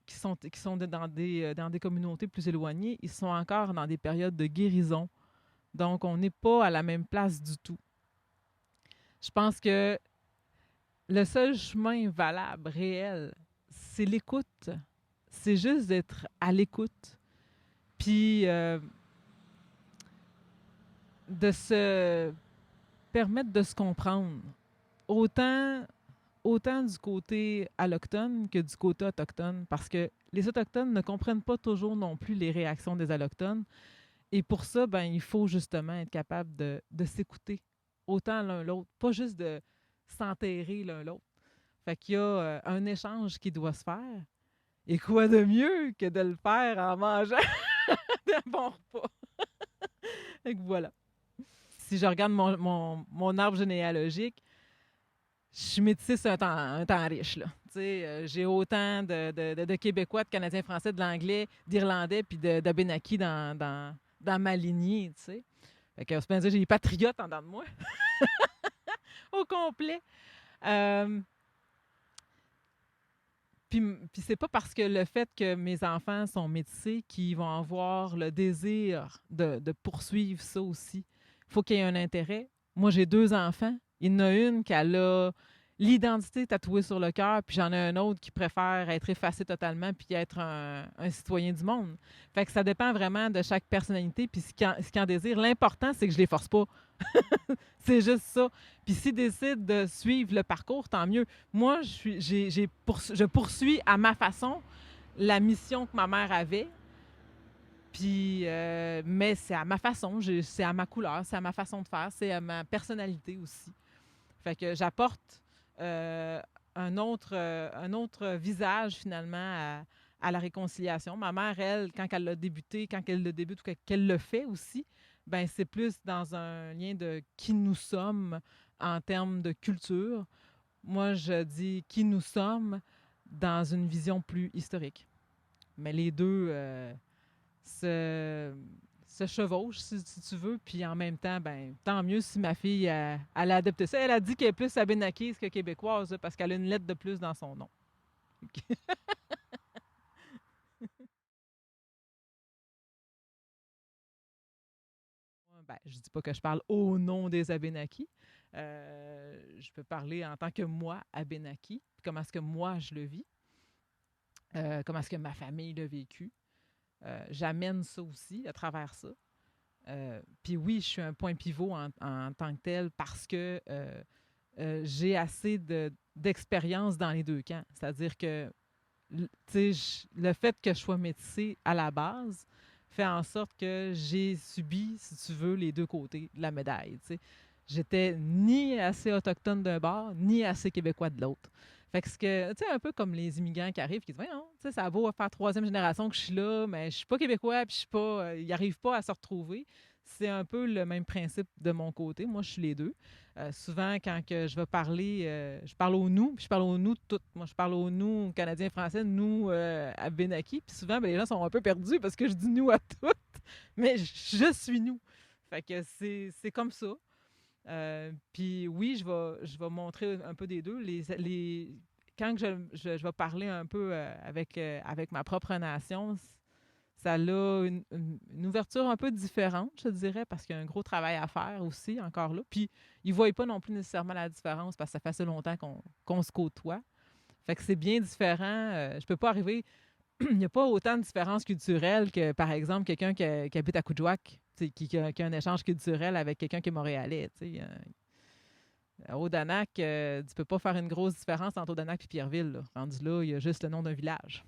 qui sont dans des communautés plus éloignées, ils sont encore dans des périodes de guérison. Donc, on n'est pas à la même place du tout. Je pense que le seul chemin valable, réel, c'est l'écoute. C'est juste d'être à l'écoute. Puis de se permettre de se comprendre. Autant, autant du côté allochtone que du côté autochtone. Parce que les Autochtones ne comprennent pas toujours non plus les réactions des Allochtones. Et pour ça, ben, il faut justement être capable de s'écouter autant l'un l'autre. Pas juste de s'enterrer l'un l'autre. Fait qu'il y a un échange qui doit se faire. Et quoi de mieux que de le faire en mangeant un bon repas? Fait que voilà. Si je regarde mon arbre généalogique, je suis métissée sur un temps riche, là. Tu sais, j'ai autant de Québécois, de Canadiens français, de l'anglais, d'Irlandais, puis de Benaki dans ma lignée, tu sais. Fait que, c'est bien dire, j'ai les patriotes en dedans de moi, au complet. Euh, puis c'est pas parce que le fait que mes enfants sont métissés qu'ils vont avoir le désir de poursuivre ça aussi. Il faut qu'il y ait un intérêt. Moi, j'ai 2 enfants. Il y en a une qui a l'identité tatouée sur le cœur, puis j'en ai un autre qui préfère être effacé totalement puis être un citoyen du monde. Fait que ça dépend vraiment de chaque personnalité puis ce qu'ils en désirent. L'important, c'est que je les force pas. C'est juste ça. Puis s'ils décident de suivre le parcours, tant mieux. Moi, je poursuis à ma façon la mission que ma mère avait. Puis, mais c'est à ma façon, c'est à ma couleur, c'est à ma façon de faire, c'est à ma personnalité aussi. Fait que j'apporte euh, un autre visage finalement à la réconciliation. Ma mère, elle, quand elle l'a débuté, quand elle le débute ou qu'elle le fait aussi, ben c'est plus dans un lien de qui nous sommes en termes de culture. Moi, je dis qui nous sommes dans une vision plus historique. Mais les deux se, se chevauchent, si tu veux, puis en même temps, ben tant mieux si ma fille elle a adopté ça. Elle a dit qu'elle est plus abénaquise que québécoise parce qu'elle a une lettre de plus dans son nom. Ben, je dis pas que je parle au nom des Abénakis. Je peux parler en tant que moi, Abénaki, comment est-ce que moi je le vis, comment est-ce que ma famille l'a vécu. J'amène ça aussi à travers ça. Puis oui, je suis un point pivot en tant que tel parce que j'ai assez d'expérience dans les deux camps. C'est-à-dire que le fait que je sois métissée à la base fait en sorte que j'ai subi, si tu veux, les deux côtés de la médaille. T'sais. J'étais ni assez autochtone d'un bord, ni assez québécois de l'autre. Fait que tu sais, un peu comme les immigrants qui arrivent, qui disent, non, tu sais, ça vaut faire 3e génération que je suis là, mais je suis pas québécois, puis je suis pas, ils n'arrivent pas à se retrouver. C'est un peu le même principe de mon côté. Moi, je suis les deux. Souvent, quand que je vais parler, je parle au nous, puis je parle au nous toutes. Moi, je parle au nous canadiens français, nous à Benaki. Puis souvent, ben, les gens sont un peu perdus parce que je dis nous à toutes, mais je suis nous. Fait que c'est comme ça. Puis oui, je vais montrer un peu des deux. Quand je vais parler un peu avec ma propre nation, ça a une ouverture un peu différente, je dirais, parce qu'il y a un gros travail à faire aussi, encore là. Puis, ils ne voient pas non plus nécessairement la différence parce que ça fait assez longtemps qu'on se côtoie. Fait que c'est bien différent. Je peux pas arriver... Il n'y a pas autant de différences culturelles que, par exemple, quelqu'un qui habite à Coudjouac, qui a un échange culturel avec quelqu'un qui est montréalais. À Odanak, tu ne peux pas faire une grosse différence entre Odanak et Pierreville. Là. Rendu là, il y a juste le nom d'un village.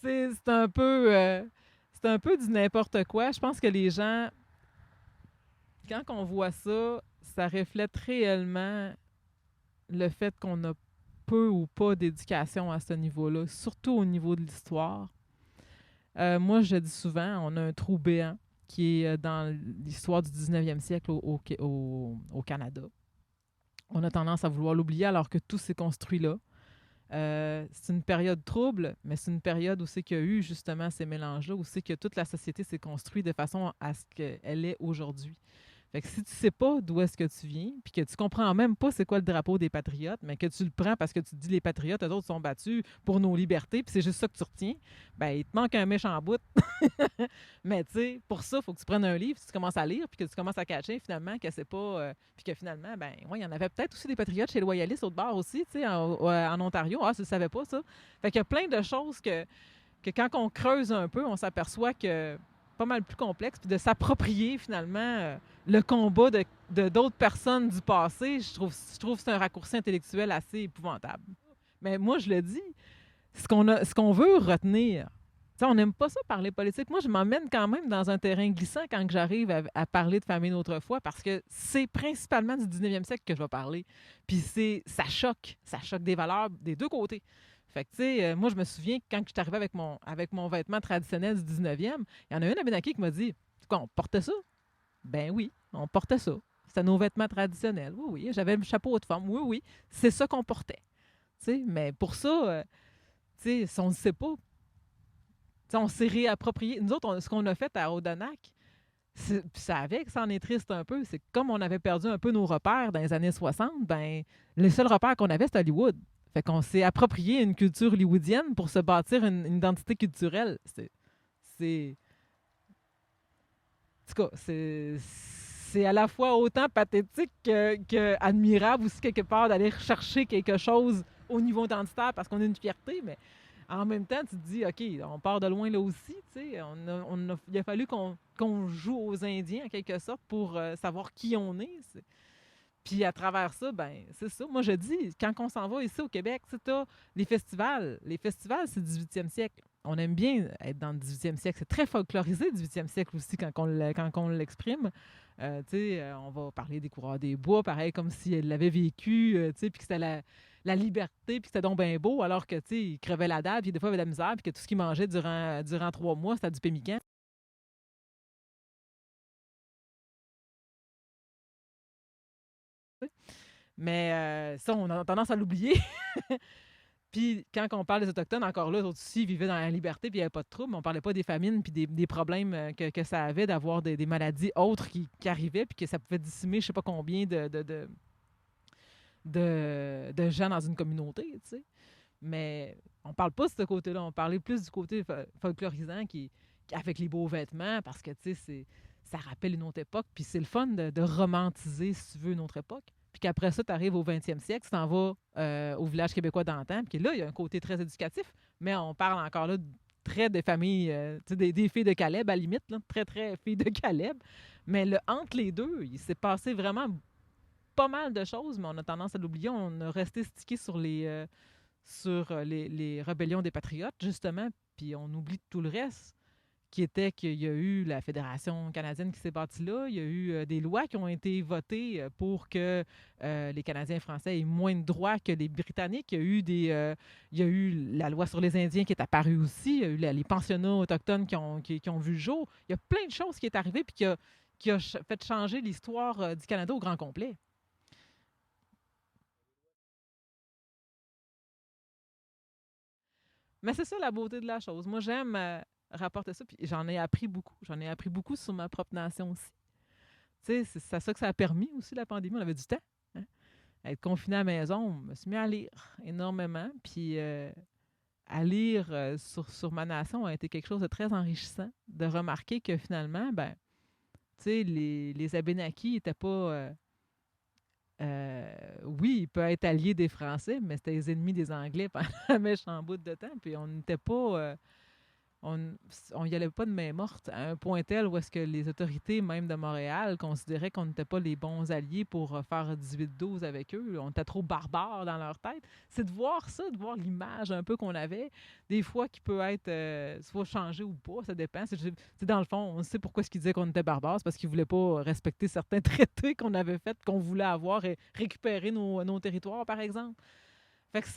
C'est c'est un peu du n'importe quoi. Je pense que les gens, quand on voit ça, ça reflète réellement le fait qu'on a peu ou pas d'éducation à ce niveau-là, surtout au niveau de l'histoire. Moi, je dis souvent, on a un trou béant qui est dans l'histoire du 19e siècle au Canada. On a tendance à vouloir l'oublier alors que tout s'est construit là. C'est une période trouble, mais c'est une période où c'est qu'il y a eu justement ces mélanges-là, où c'est que toute la société s'est construite de façon à ce qu'elle est aujourd'hui. Fait que si tu sais pas d'où est-ce que tu viens, puis que tu comprends même pas c'est quoi le drapeau des patriotes, mais que tu le prends parce que tu te dis les patriotes, eux autres sont battus pour nos libertés, puis c'est juste ça que tu retiens, ben il te manque un méchant bout. Mais tu sais, pour ça, il faut que tu prennes un livre, tu commences à lire, puis que tu commences à catcher finalement que c'est pas... puis que finalement, ben ouais, il y en avait peut-être aussi des patriotes chez les loyalistes, autre bord aussi, tu sais, en Ontario. Ah, tu ne savais pas ça? Fait qu'il y a plein de choses que quand on creuse un peu, on s'aperçoit que pas mal plus complexe, puis de s'approprier finalement le combat de d'autres personnes du passé, je trouve que c'est un raccourci intellectuel assez épouvantable. Mais moi, je le dis, ce qu'on veut retenir, t'sais, on n'aime pas ça parler politique. Moi, je m'emmène quand même dans un terrain glissant quand j'arrive à parler de famille d'autrefois parce que c'est principalement du 19e siècle que je vais parler. Puis ça choque des valeurs des deux côtés. Fait que, tu sais, moi, je me souviens que quand je suis arrivée avec mon vêtement traditionnel du 19e, il y en a une à Benaki qui m'a dit Quoi, on portait ça? Ben oui, on portait ça. C'était nos vêtements traditionnels. Oui, oui. J'avais le chapeau de femme. Oui, oui. C'est ça qu'on portait. T'sais, mais pour ça, si on ne sait pas, on s'est réapproprié. Nous autres, ce qu'on a fait à Odanak, ça avait que ça en est triste un peu. C'est que comme on avait perdu un peu nos repères dans les années 60, ben les seuls repères qu'on avait, c'était Hollywood. Fait qu'on s'est approprié une culture hollywoodienne pour se bâtir une identité culturelle. C'est, en tout cas, c'est à la fois autant pathétique que admirable aussi quelque part d'aller chercher quelque chose au niveau identitaire parce qu'on a une fierté, mais en même temps, tu te dis, OK, on part de loin là aussi, tu sais. Il a fallu qu'on joue aux Indiens, en quelque sorte, pour savoir qui on est. Puis à travers ça, ben c'est ça. Moi, je dis, quand on s'en va ici au Québec, tu as les festivals. Les festivals, c'est le 18e siècle. On aime bien être dans le 18e siècle. C'est très folklorisé, le 18e siècle aussi, quand on l'exprime. On va parler des coureurs des bois, pareil, comme si elle l'avait vécu, puis que c'était la liberté, puis que c'était donc bien beau, alors que, ils crevaient la dalle, puis des fois, il y avait de la misère, puis que tout ce qu'ils mangeaient durant 3 mois, c'était du pémican. Mais ça, on a tendance à l'oublier. Puis quand on parle des Autochtones, encore là, eux autres aussi, ils vivaient dans la liberté, puis il n'y avait pas de trouble. On parlait pas des famines, puis des problèmes que ça avait d'avoir des maladies autres qui arrivaient, puis que ça pouvait dissimer je sais pas combien de gens dans une communauté, tu sais. Mais on parle pas de ce côté-là. On parlait plus du côté folklorisant avec les beaux vêtements, parce que, tu sais, ça rappelle une autre époque, puis c'est le fun de romantiser, si tu veux, une autre époque. Puis qu'après ça, tu arrives au 20e siècle, tu t'en vas au village québécois d'antan, puis là, il y a un côté très éducatif, mais on parle encore là très des familles, des filles de Caleb, à la limite, là, très, très filles de Caleb. Mais entre les deux, il s'est passé vraiment pas mal de choses, mais on a tendance à l'oublier. On a resté stické sur les rébellions des patriotes, justement, puis on oublie tout le reste, qui était qu'il y a eu la Fédération canadienne qui s'est bâtie là, il y a eu des lois qui ont été votées pour que les Canadiens français aient moins de droits que les Britanniques. Il y a eu la loi sur les Indiens qui est apparue aussi, il y a eu les pensionnats autochtones qui ont vu le jour. Il y a plein de choses qui est arrivé puis qui a fait changer l'histoire du Canada au grand complet. Mais c'est ça la beauté de la chose. Moi, j'aime rapporter ça, puis j'en ai appris beaucoup. J'en ai appris beaucoup sur ma propre nation aussi. Tu sais, c'est ça que ça a permis aussi, la pandémie. On avait du temps. Hein? Être confiné à la maison, je me suis mis à lire énormément. Puis à lire sur ma nation a été quelque chose de très enrichissant. De remarquer que finalement, ben, tu sais, les Abénakis n'étaient pas. Oui, il peut être allié des Français, mais c'était les ennemis des Anglais pendant un méchant bout de temps. Puis on n'était pas. On n'y allait pas de main morte à un point tel où est-ce que les autorités, même de Montréal, considéraient qu'on n'était pas les bons alliés pour faire 18-12 avec eux. On était trop barbares dans leur tête. C'est de voir ça, de voir l'image un peu qu'on avait, des fois qui peut être soit changée ou pas, ça dépend. C'est dans le fond, on sait pourquoi ce qu'ils disaient qu'on était barbares, c'est parce qu'ils ne voulaient pas respecter certains traités qu'on avait faits, qu'on voulait avoir et récupérer nos territoires, par exemple. Fait que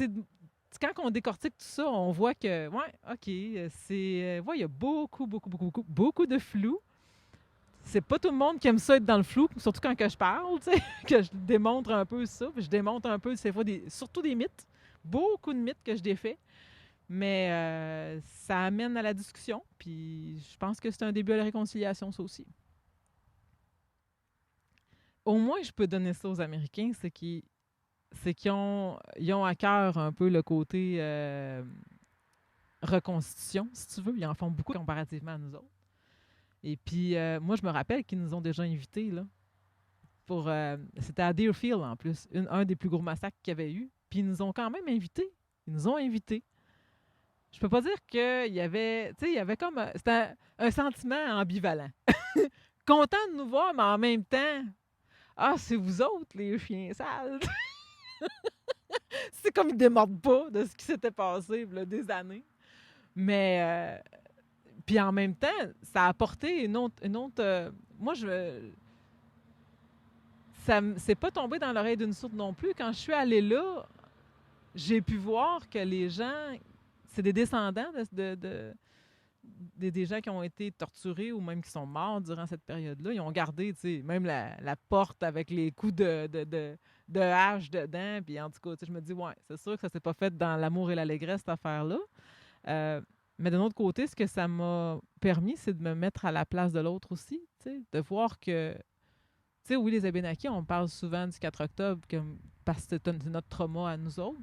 quand on décortique tout ça, on voit que, ouais, OK, ouais, il y a beaucoup, beaucoup, beaucoup, beaucoup, beaucoup de flou. C'est pas tout le monde qui aime ça être dans le flou, surtout quand que je parle, tu sais, que je démontre un peu ça, puis je démontre un peu, ces fois, surtout des mythes, beaucoup de mythes que je défais, mais ça amène à la discussion, puis je pense que c'est un début à la réconciliation, ça aussi. Au moins, je peux donner ça aux Américains, c'est qu'ils ont à cœur un peu le côté reconstitution, si tu veux. Ils en font beaucoup comparativement à nous autres. Et puis, moi, je me rappelle qu'ils nous ont déjà invités, là, c'était à Deerfield, en plus, un des plus gros massacres qu'il y avait eu. Puis, ils nous ont quand même invités. Ils nous ont invités. Je peux pas dire qu'il y avait... Tu sais, il y avait comme... C'était un sentiment ambivalent. Content de nous voir, mais en même temps... Ah, c'est vous autres, les chiens sales! C'est comme ils ne démordent pas de ce qui s'était passé là, des années. Mais, puis en même temps, ça a apporté une autre moi, ça c'est pas tombé dans l'oreille d'une sourde non plus. Quand je suis allée là, j'ai pu voir que les gens, c'est des descendants des gens qui ont été torturés ou même qui sont morts durant cette période-là. Ils ont gardé, tu sais, même la porte avec les coups de hache dedans. Puis en tout cas, tu sais, je me dis, ouais, c'est sûr que ça s'est pas fait dans l'amour et l'allégresse, cette affaire-là. Euh, mais d'un autre côté, ce que ça m'a permis, c'est de me mettre à la place de l'autre aussi, tu sais, de voir que, tu sais, oui, les Abénakis, on parle souvent du 4 octobre parce que c'est notre trauma à nous autres.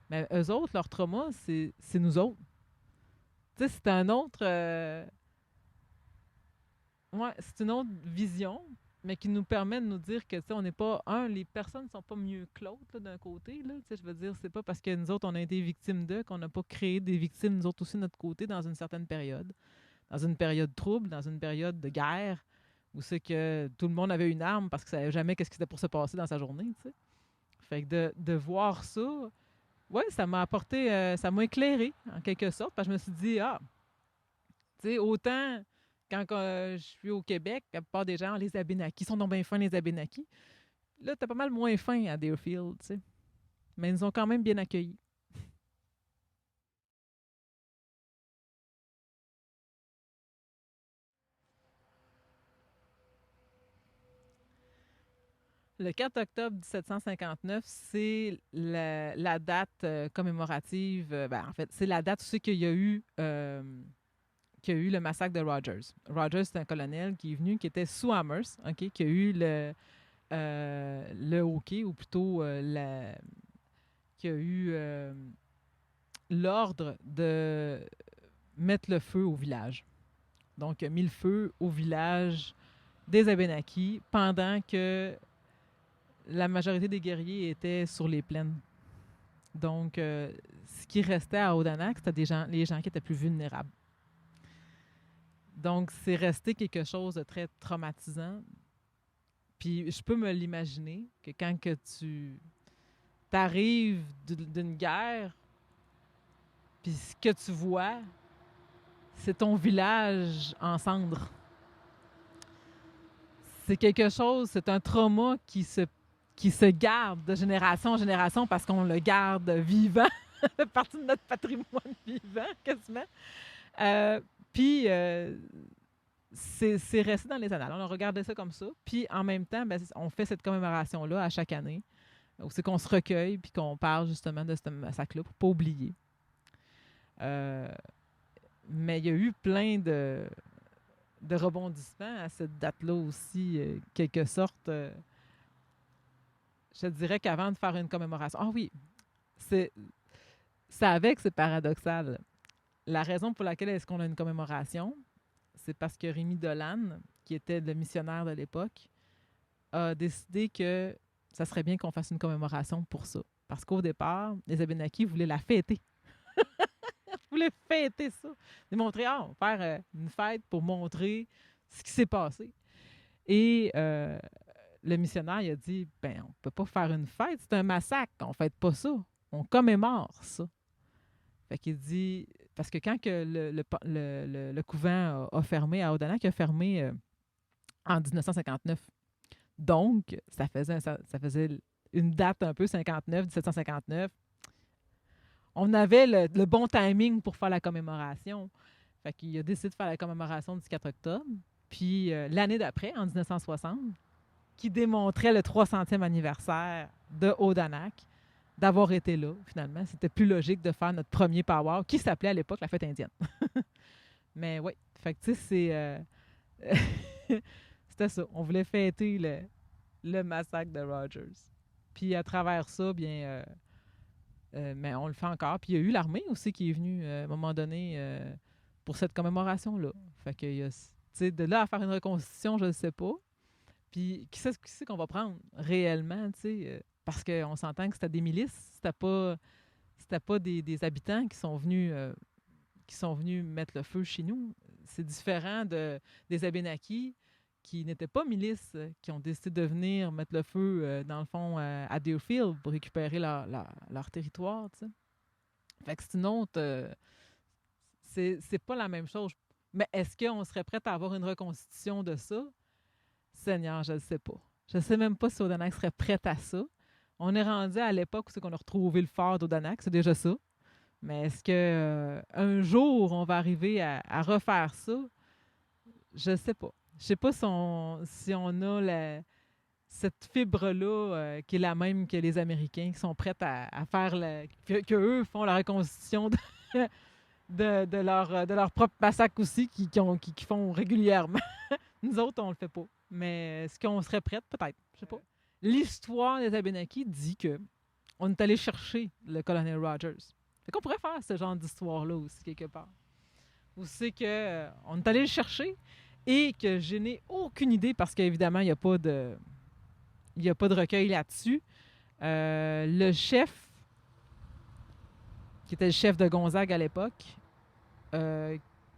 Mais eux autres, leur trauma, c'est nous autres. Tu sais, c'est un autre. Ouais, c'est une autre vision, mais qui nous permet de nous dire que, tu sais, on n'est pas. Les personnes ne sont pas mieux que l'autre, là, d'un côté, là. Tu sais, je veux dire, c'est pas parce que nous autres, on a été victimes d'eux qu'on n'a pas créé des victimes, nous autres aussi, de notre côté, dans une certaine période. Dans une période trouble, dans une période de guerre, où c'est que tout le monde avait une arme parce que ça savait jamais qu'est-ce qui était pour se passer dans sa journée, tu sais. Fait que de voir ça, ouais, ça m'a apporté, ça m'a éclairé, en quelque sorte, parce que je me suis dit, tu sais, autant quand je suis au Québec, la plupart des gens, les Abénakis sont donc bien fins, les Abénakis. Là, t'es pas mal moins fin à Deerfield, tu sais. Mais ils nous ont quand même bien accueillis. Le 4 octobre 1759, c'est la date commémorative. Ben, en fait, c'est la date où c'est qu'il y a eu le massacre de Rogers. Rogers, c'est un colonel qui est venu, qui était sous Amherst, OK, qui a eu le hockey, ou plutôt qui a eu l'ordre de mettre le feu au village. Donc, il a mis le feu au village des Abénakis pendant que la majorité des guerriers étaient sur les plaines. Donc, ce qui restait à Odanak, c'était les gens qui étaient plus vulnérables. Donc, c'est resté quelque chose de très traumatisant. Puis, je peux me l'imaginer que quand que tu t'arrives d'une guerre, puis ce que tu vois, c'est ton village en cendres. C'est quelque chose, c'est un trauma qui se garde de génération en génération parce qu'on le garde vivant, ça fait partie de notre patrimoine vivant, quasiment. Euh, Puis, c'est resté dans les annales. On a regardé ça comme ça. Puis, en même temps, ben, on fait cette commémoration-là à chaque année, où c'est qu'on se recueille puis qu'on parle justement de ce massacre-là pour ne pas oublier. Euh, mais il y a eu plein de rebondissements à cette date-là aussi, quelque sorte. Je te dirais qu'avant de faire une commémoration, ah oui, c'est avec, c'est paradoxal. La raison pour laquelle est-ce qu'on a une commémoration, c'est parce que Rémi Dolan, qui était le missionnaire de l'époque, a décidé que ça serait bien qu'on fasse une commémoration pour ça. Parce qu'au départ, les Abénakis voulaient la fêter. Ils voulaient fêter ça. Démontrer, on va faire une fête pour montrer ce qui s'est passé. Et le missionnaire, il a dit, ben, on peut pas faire une fête, c'est un massacre, on fête pas ça. On commémore ça. Fait qu'il dit, parce que quand que le couvent a fermé à Odanak, il a fermé en 1959. Donc, ça faisait une date un peu 59, 1759. On avait le bon timing pour faire la commémoration. Fait qu'il a décidé de faire la commémoration du 4 octobre. Puis l'année d'après, en 1960, qui démontrait le 300e anniversaire de Odanak, d'avoir été là, finalement. C'était plus logique de faire notre premier power, qui s'appelait à l'époque la fête indienne. Mais oui, fait que tu sais, c'était ça. On voulait fêter le massacre de Rogers. Puis à travers ça, bien, mais on le fait encore. Puis il y a eu l'armée aussi qui est venue à un moment donné pour cette commémoration-là. Fait que, tu sais, de là à faire une reconstitution, je ne sais pas. Puis qui c'est qu'on va prendre réellement, tu sais, parce qu'on s'entend que c'était des milices, c'était pas des habitants qui sont venus mettre le feu chez nous. C'est différent des Abénakis qui n'étaient pas milices, qui ont décidé de venir mettre le feu, dans le fond, à Deerfield pour récupérer leur territoire, tu sais. Fait que c'est une autre... c'est pas la même chose. Mais est-ce qu'on serait prêt à avoir une reconstitution de ça? Seigneur, je ne sais pas. Je ne sais même pas si Odanak serait prête à ça. On est rendu à l'époque où c'est qu'on a retrouvé le fort d'Odanak, c'est déjà ça. Mais est-ce que un jour, on va arriver à refaire ça? Je sais pas. Je sais pas si on a cette fibre-là qui est la même que les Américains, qui sont prêts à faire que eux font la reconstitution de leur propre massacre aussi, qui font régulièrement. Nous autres, on le fait pas. Mais est-ce qu'on serait prête? Peut-être. Je sais pas. L'histoire des Abenaki dit que on est allé chercher le colonel Rogers. Fait qu'on pourrait faire ce genre d'histoire-là aussi, quelque part. Où c'est que on est allé le chercher et que je n'ai aucune idée parce qu'évidemment, il n'y a pas de recueil là-dessus. Le chef, qui était le chef de Gonzague à l'époque,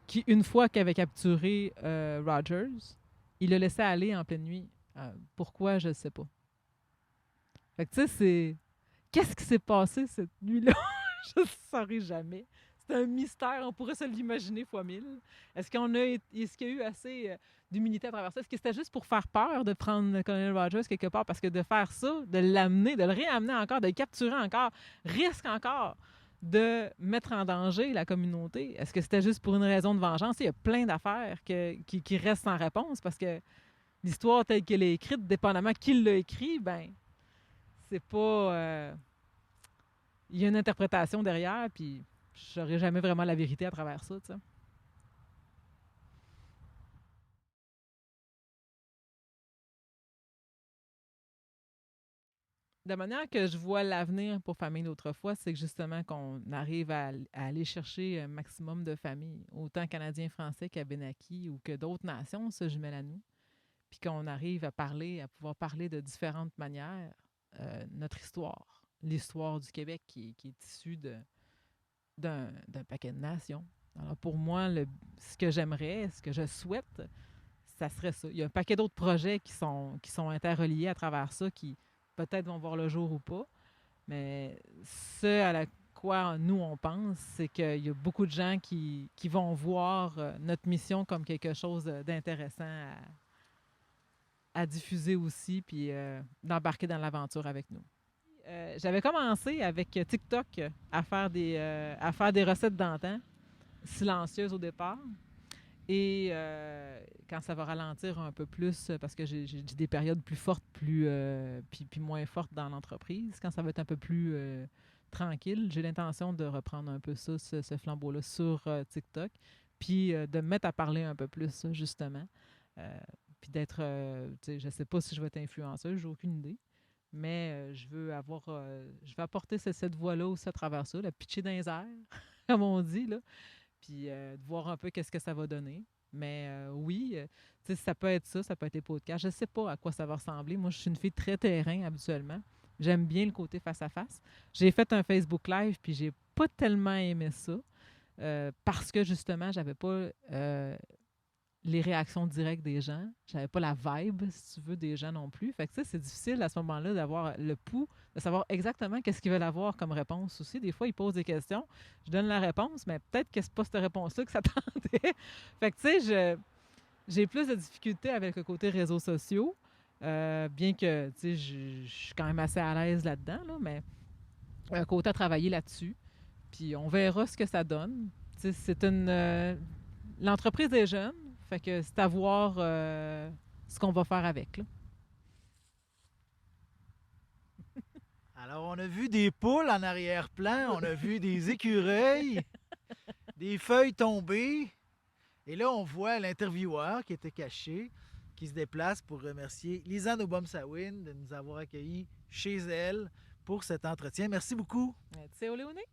qui, une fois qu'il avait capturé Rogers, il le laissait aller en pleine nuit. Pourquoi, je ne sais pas. Fait que tu sais, c'est... Qu'est-ce qui s'est passé cette nuit-là? Je ne saurais jamais. C'est un mystère, on pourrait se l'imaginer fois mille. Est-ce qu'il y a eu assez d'humilité à travers ça? Est-ce que c'était juste pour faire peur de prendre le colonel Rogers quelque part? Parce que de faire ça, de l'amener, de le réamener encore, de le capturer encore, risque encore de mettre en danger la communauté. Est-ce que c'était juste pour une raison de vengeance? Il y a plein d'affaires qui restent sans réponse parce que l'histoire telle qu'elle est écrite, dépendamment qui l'a écrit, ben c'est pas... il y a une interprétation derrière, puis je n'aurai jamais vraiment la vérité à travers ça, tu sais. La manière que je vois l'avenir pour Famille d'autrefois, c'est que justement qu'on arrive à aller chercher un maximum de familles, autant Canadiens, Français qu'Abénakis ou que d'autres nations se jumellent à nous, puis qu'on arrive à pouvoir parler de différentes manières notre histoire, l'histoire du Québec qui est issue d'un paquet de nations. Alors pour moi, ce que j'aimerais, ce que je souhaite, ça serait ça. Il y a un paquet d'autres projets qui sont interreliés à travers ça, qui peut-être vont voir le jour ou pas. Mais ce à quoi nous, on pense, c'est qu'il y a beaucoup de gens qui vont voir notre mission comme quelque chose d'intéressant à diffuser aussi, puis d'embarquer dans l'aventure avec nous. J'avais commencé avec TikTok à faire des recettes d'antan, silencieuses au départ. Et quand ça va ralentir un peu plus, parce que j'ai des périodes plus fortes, puis moins fortes dans l'entreprise, quand ça va être un peu plus tranquille, j'ai l'intention de reprendre un peu ça, ce flambeau-là sur TikTok, puis de me mettre à parler un peu plus, justement. Euh, puis d'être, tu sais, je sais pas si je vais être influenceuse, j'ai aucune idée, mais je veux apporter cette voix-là aussi à travers ça, la pitcher dans les airs, comme on dit, là, puis de voir un peu qu'est-ce que ça va donner. Mais oui, tu sais, ça peut être ça peut être les podcasts. Je ne sais pas à quoi ça va ressembler. Moi, je suis une fille très terrain habituellement. J'aime bien le côté face-à-face. J'ai fait un Facebook Live, puis j'ai pas tellement aimé ça parce que justement, j'avais pas les réactions directes des gens. J'avais pas la vibe, si tu veux, des gens non plus. Fait que ça, c'est difficile à ce moment-là d'avoir le pouls, de savoir exactement qu'est-ce qu'ils veulent avoir comme réponse aussi. Des fois, ils posent des questions, je donne la réponse, mais peut-être que c'est pas cette réponse-là que ça s'attendait. Fait que, tu sais, j'ai plus de difficultés avec le côté réseaux sociaux, bien que, tu sais, je suis quand même assez à l'aise là-dedans, là, mais un côté à travailler là-dessus. Puis on verra ce que ça donne. Tu sais, l'entreprise est jeune, fait que c'est à voir ce qu'on va faire avec, là. Alors, on a vu des poules en arrière-plan, on a vu des écureuils, des feuilles tombées. Et là, on voit l'intervieweur qui était caché, qui se déplace pour remercier Lisanne Obomsawin de nous avoir accueillis chez elle pour cet entretien. Merci beaucoup. Tu sais, Oléoné?